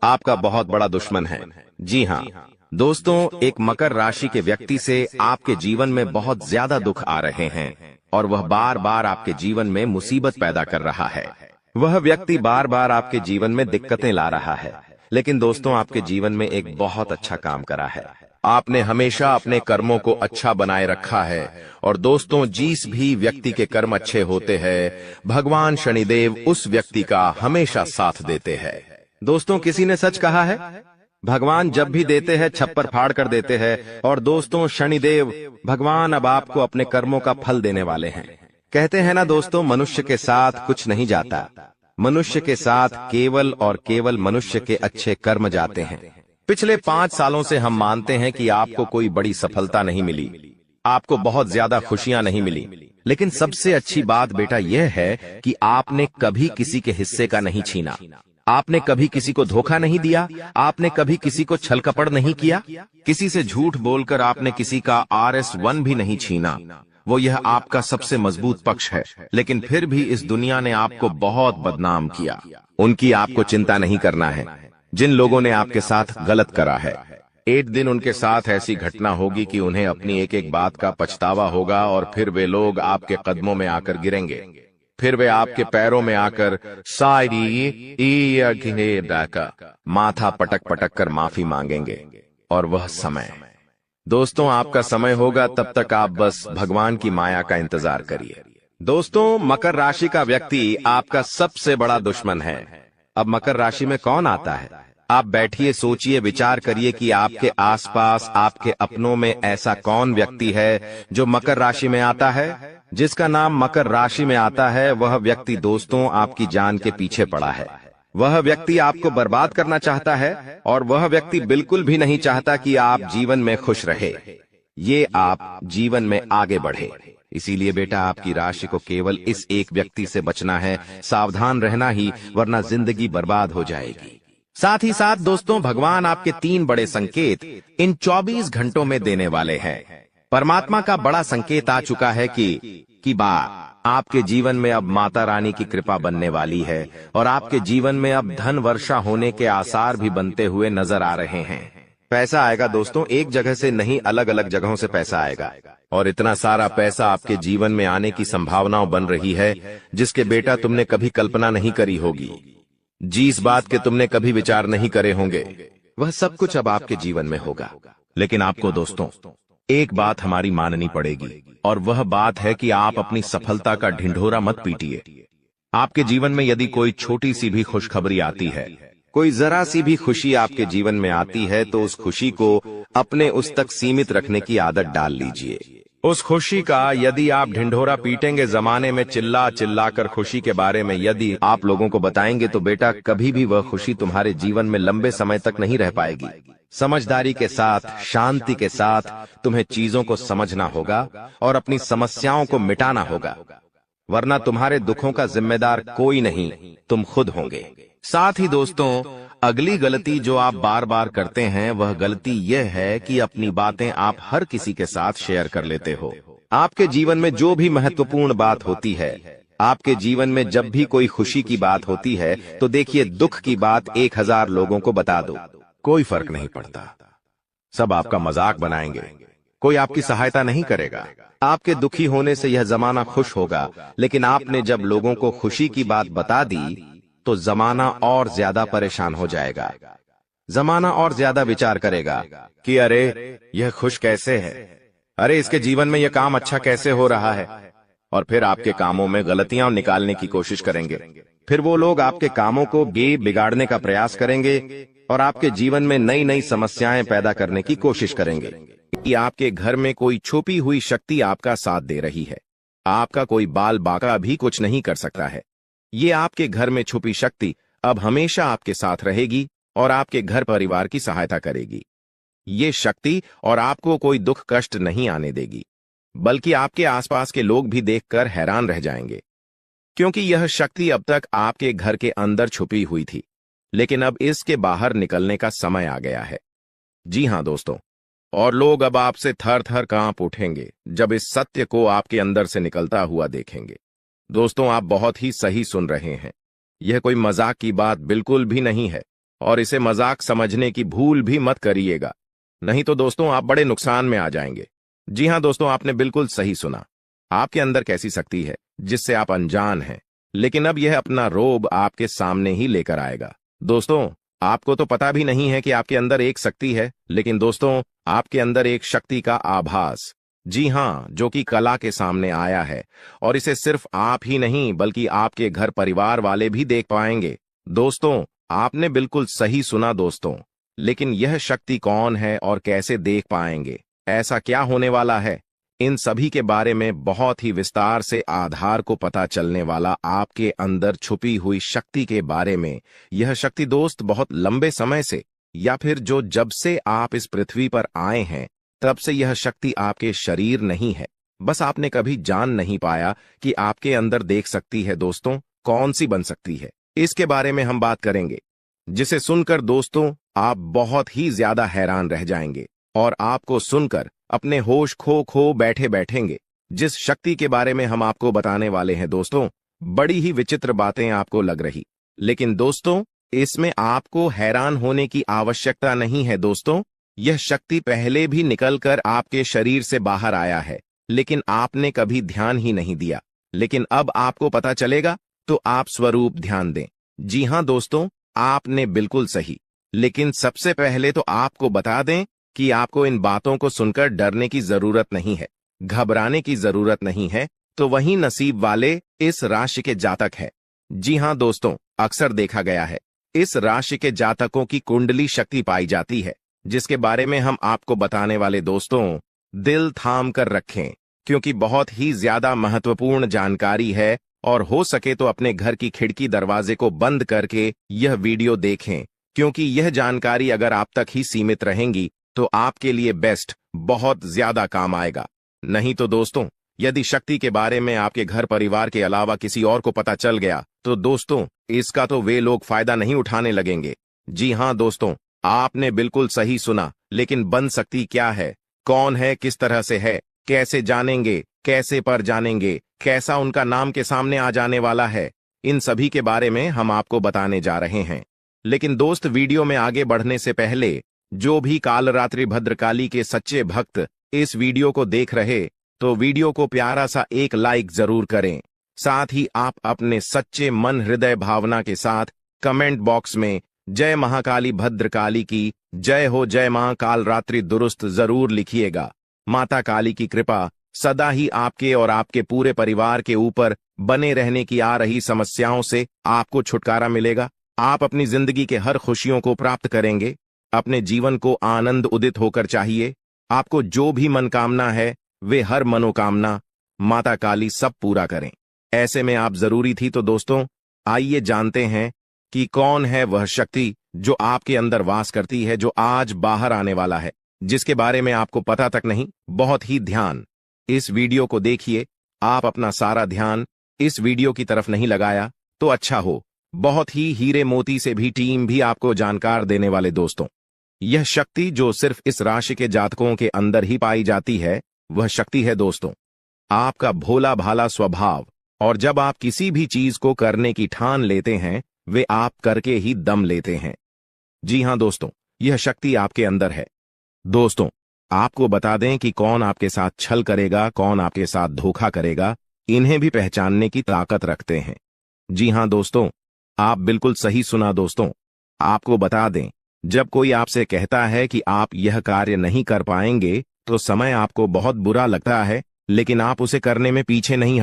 आपका बहुत बड़ा दुश्मन है। जी हाँ दोस्तों, एक मकर राशि के व्यक्ति से आपके जीवन में बहुत ज्यादा दुख आ रहे हैं और वह बार बार आपके जीवन में मुसीबत पैदा कर रहा है। वह व्यक्ति बार बार आपके जीवन में दिक्कतें ला रहा है, लेकिन दोस्तों आपके जीवन में एक बहुत अच्छा काम करा है। आपने हमेशा अपने कर्मों को अच्छा बनाए रखा है और दोस्तों जिस भी व्यक्ति के कर्म अच्छे होते हैं, भगवान शनिदेव उस व्यक्ति का हमेशा साथ देते हैं। दोस्तों किसी ने सच कहा है, भगवान जब भी देते हैं छप्पर फाड़ कर देते हैं। और दोस्तों शनिदेव भगवान अब आपको अपने कर्मों का फल देने वाले हैं। कहते हैं ना दोस्तों, मनुष्य के साथ कुछ नहीं जाता, मनुष्य के साथ केवल और केवल मनुष्य के अच्छे कर्म जाते हैं। पिछले 5 सालों से हम मानते हैं कि आपको कोई बड़ी सफलता नहीं मिली, आपको बहुत ज्यादा खुशियां नहीं मिली, लेकिन सबसे अच्छी बात बेटा यह है कि आपने कभी किसी के हिस्से का नहीं छीना, आपने कभी किसी को धोखा नहीं दिया, आपने कभी किसी को छल कपट नहीं किया, किसी से झूठ बोलकर आपने किसी का RS1 भी नहीं छीना। वो यह आपका सबसे मजबूत पक्ष है, लेकिन फिर भी इस दुनिया ने आपको बहुत बदनाम किया। उनकी आपको चिंता नहीं करना है। जिन लोगों ने आपके साथ गलत करा है, एक दिन उनके साथ ऐसी घटना होगी कि उन्हें अपनी एक एक बात का पछतावा होगा और फिर वे लोग आपके कदमों में आकर गिरेंगे, फिर वे आपके पैरों में आकर माथा पटक पटक कर माफी मांगेंगे। और वह समय दोस्तों आपका समय होगा, तब तक आप बस भगवान की माया का इंतजार करिए। दोस्तों मकर राशि का व्यक्ति आपका सबसे बड़ा दुश्मन है। अब मकर राशि में कौन आता है? आप बैठिए, सोचिए, विचार करिए कि आपके आसपास आपके अपनों में ऐसा कौन व्यक्ति है जो मकर राशि में आता है। जिसका नाम मकर राशि में आता है वह व्यक्ति दोस्तों आपकी जान के पीछे पड़ा है। वह व्यक्ति आपको बर्बाद करना चाहता है और वह व्यक्ति बिल्कुल भी नहीं चाहता कि आप जीवन में खुश रहे, ये आप जीवन में आगे बढ़े। इसीलिए बेटा आपकी राशि को केवल इस एक व्यक्ति से बचना है, सावधान रहना ही, वरना जिंदगी बर्बाद हो जाएगी। साथ ही साथ दोस्तों भगवान आपके 3 बड़े संकेत इन 24 घंटों में देने वाले हैं। परमात्मा का बड़ा संकेत आ चुका है कि आपके जीवन में अब माता रानी की कृपा बनने वाली है और आपके जीवन में अब धन वर्षा होने के आसार भी बनते हुए नजर आ रहे हैं। पैसा आएगा दोस्तों, एक जगह से नहीं, अलग अलग जगहों से पैसा आएगा और इतना सारा पैसा आपके जीवन में आने की संभावनाएं बन रही है जिसके बेटा तुमने कभी कल्पना नहीं करी होगी। जिस बात के तुमने कभी विचार नहीं करे होंगे वह सब कुछ अब आपके जीवन में होगा। लेकिन आपको दोस्तों एक बात हमारी माननी पड़ेगी और वह बात है कि आप अपनी सफलता का ढिंढोरा मत पीटिए। आपके जीवन में यदि कोई छोटी सी भी खुशखबरी आती है, कोई जरा सी भी खुशी आपके जीवन में आती है, तो उस खुशी को अपने उस तक सीमित रखने की आदत डाल लीजिए। उस खुशी का यदि आप ढिंढोरा पीटेंगे, जमाने में चिल्ला चिल्ला कर खुशी के बारे में यदि आप लोगों को बताएंगे, तो बेटा कभी भी वह खुशी तुम्हारे जीवन में लंबे समय तक नहीं रह पाएगी। समझदारी के साथ, शांति के साथ तुम्हें चीजों को समझना होगा और अपनी समस्याओं को मिटाना होगा, वरना तुम्हारे दुखों का जिम्मेदार कोई नहीं, तुम खुद होंगे। साथ ही दोस्तों अगली गलती जो आप बार बार करते हैं वह गलती यह है कि अपनी बातें आप हर किसी के साथ शेयर कर लेते हो। आपके जीवन में जो भी महत्वपूर्ण बात होती है, आपके जीवन में जब भी कोई खुशी की बात होती है, तो देखिए दुख की बात 1000 लोगों को बता दो, कोई फर्क नहीं पड़ता। सब आपका मजाक बनाएंगे, कोई आपकी सहायता नहीं करेगा। आपके दुखी होने से यह जमाना खुश होगा, लेकिन आपने जब लोगों को खुशी की बात बता दी तो जमाना और ज्यादा परेशान हो जाएगा। जमाना और ज्यादा विचार करेगा कि अरे यह खुश कैसे है, अरे इसके जीवन में यह काम अच्छा कैसे हो रहा है, और फिर आपके कामों में गलतियां निकालने की कोशिश करेंगे। फिर वो लोग आपके कामों को बिगाड़ने का प्रयास करेंगे और आपके जीवन में नई नई समस्याएं पैदा करने की कोशिश करेंगे। कि आपके घर में कोई छुपी हुई शक्ति आपका साथ दे रही है। आपका कोई बाल बाका भी कुछ नहीं कर सकता है। ये आपके घर में छुपी शक्ति अब हमेशा आपके साथ रहेगी और आपके घर परिवार की सहायता करेगी। ये शक्ति और आपको कोई दुख कष्ट नहीं आने देगी, बल्कि आपके आसपास के लोग भी देखकर हैरान रह जाएंगे, क्योंकि यह शक्ति अब तक आपके घर के अंदर छुपी हुई थी, लेकिन अब इसके बाहर निकलने का समय आ गया है। जी हां दोस्तों, और लोग अब आपसे थर थर कांप उठेंगे जब इस सत्य को आपके अंदर से निकलता हुआ देखेंगे। दोस्तों, आप बहुत ही सही सुन रहे हैं। यह कोई मजाक की बात बिल्कुल भी नहीं है और इसे मजाक समझने की भूल भी मत करिएगा, नहीं तो दोस्तों आप बड़े नुकसान में आ जाएंगे। जी हां दोस्तों, आपने बिल्कुल सही सुना। आपके अंदर कैसी शक्ति है जिससे आप अनजान हैं, लेकिन अब यह अपना रोब आपके सामने ही लेकर आएगा। दोस्तों, आपको तो पता भी नहीं है कि आपके अंदर एक शक्ति है, लेकिन दोस्तों आपके अंदर एक शक्ति का आभास, जी हां, जो कि कला के सामने आया है और इसे सिर्फ आप ही नहीं बल्कि आपके घर परिवार वाले भी देख पाएंगे। दोस्तों, आपने बिल्कुल सही सुना दोस्तों, लेकिन यह शक्ति कौन है और कैसे देख पाएंगे, ऐसा क्या होने वाला है, इन सभी के बारे में बहुत ही विस्तार से आधार को पता चलने वाला आपके अंदर छुपी हुई शक्ति के बारे में। यह शक्ति दोस्त बहुत लंबे समय से या फिर जो जब से आप इस पृथ्वी पर आए हैं तब से यह शक्ति आपके शरीर नहीं है, बस आपने कभी जान नहीं पाया कि आपके अंदर देख सकती है। दोस्तों, कौन सी बन सकती है, इसके बारे में हम बात करेंगे, जिसे सुनकर दोस्तों आप बहुत ही ज्यादा हैरान रह जाएंगे और आपको सुनकर अपने होश खो बैठे बैठेंगे। जिस शक्ति के बारे में हम आपको बताने वाले हैं दोस्तों, बड़ी ही विचित्र बातें आपको लग रही, लेकिन दोस्तों इसमें आपको हैरान होने की आवश्यकता नहीं है। दोस्तों, यह शक्ति पहले भी निकलकर आपके शरीर से बाहर आया है, लेकिन आपने कभी ध्यान ही नहीं दिया, लेकिन अब आपको पता चलेगा, तो आप स्वरूप ध्यान दें। जी हां दोस्तों, आपने बिल्कुल सही, लेकिन सबसे पहले तो आपको बता दें कि आपको इन बातों को सुनकर डरने की जरूरत नहीं है, घबराने की जरूरत नहीं है, तो वही नसीब वाले इस राशि के जातक है। जी हां दोस्तों, अक्सर देखा गया है इस राशि के जातकों की कुंडली शक्ति पाई जाती है, जिसके बारे में हम आपको बताने वाले दोस्तों दिल थाम कर रखें, क्योंकि बहुत ही ज्यादा महत्वपूर्ण जानकारी है और हो सके तो अपने घर की खिड़की दरवाजे को बंद करके यह वीडियो देखें, क्योंकि यह जानकारी अगर आप तक ही सीमित रहेंगी तो आपके लिए बेस्ट बहुत ज्यादा काम आएगा। नहीं तो दोस्तों, यदि शक्ति के बारे में आपके घर परिवार के अलावा किसी और को पता चल गया तो दोस्तों इसका तो वे लोग फायदा नहीं उठाने लगेंगे। जी हां दोस्तों, आपने बिल्कुल सही सुना, लेकिन बन सकती क्या है, कौन है, किस तरह से है, कैसे जानेंगे, कैसे पर जानेंगे, कैसा उनका नाम के सामने आ जाने वाला है, इन सभी के बारे में हम आपको बताने जा रहे हैं। लेकिन दोस्त, वीडियो में आगे बढ़ने से पहले जो भी कालरात्रि भद्रकाली के सच्चे भक्त इस वीडियो को देख रहे, तो वीडियो को प्यारा सा एक लाइक जरूर करें। साथ ही आप अपने सच्चे मन हृदय भावना के साथ कमेंट बॉक्स में जय महाकाली भद्रकाली की जय हो, जय मां कालरात्रि दुरुस्त जरूर लिखिएगा। माता काली की कृपा सदा ही आपके और आपके पूरे परिवार के ऊपर बने रहने की आ रही समस्याओं से आपको छुटकारा मिलेगा। आप अपनी जिंदगी के हर खुशियों को प्राप्त करेंगे। अपने जीवन को आनंद उदित होकर चाहिए। आपको जो भी मनोकामना है वे हर मनोकामना माता काली सब पूरा करें। ऐसे में आप जरूरी थी। तो दोस्तों आइए जानते हैं कि कौन है वह शक्ति जो आपके अंदर वास करती है, जो आज बाहर आने वाला है, जिसके बारे में आपको पता तक नहीं। बहुत ही ध्यान इस वीडियो को देखिए। आप अपना सारा ध्यान इस वीडियो की तरफ नहीं लगाया तो अच्छा हो। बहुत ही हीरे मोती से भी टीम भी आपको जानकार देने वाले दोस्तों, यह शक्ति जो सिर्फ इस राशि के जातकों के अंदर ही पाई जाती है, वह शक्ति है दोस्तों आपका भोला भाला स्वभाव। और जब आप किसी भी चीज को करने की ठान लेते हैं, वे आप करके ही दम लेते हैं। जी हां दोस्तों, यह शक्ति आपके अंदर है। दोस्तों आपको बता दें कि कौन आपके साथ छल करेगा, कौन आपके साथ धोखा करेगा, इन्हें भी पहचानने की ताकत रखते हैं। जी हां दोस्तों, आप बिल्कुल सही सुना दोस्तों। आपको बता दें, जब कोई आपसे कहता है कि आप यह कार्य नहीं कर पाएंगे, तो समय आपको बहुत बुरा लगता है, लेकिन आप उसे करने में पीछे नहीं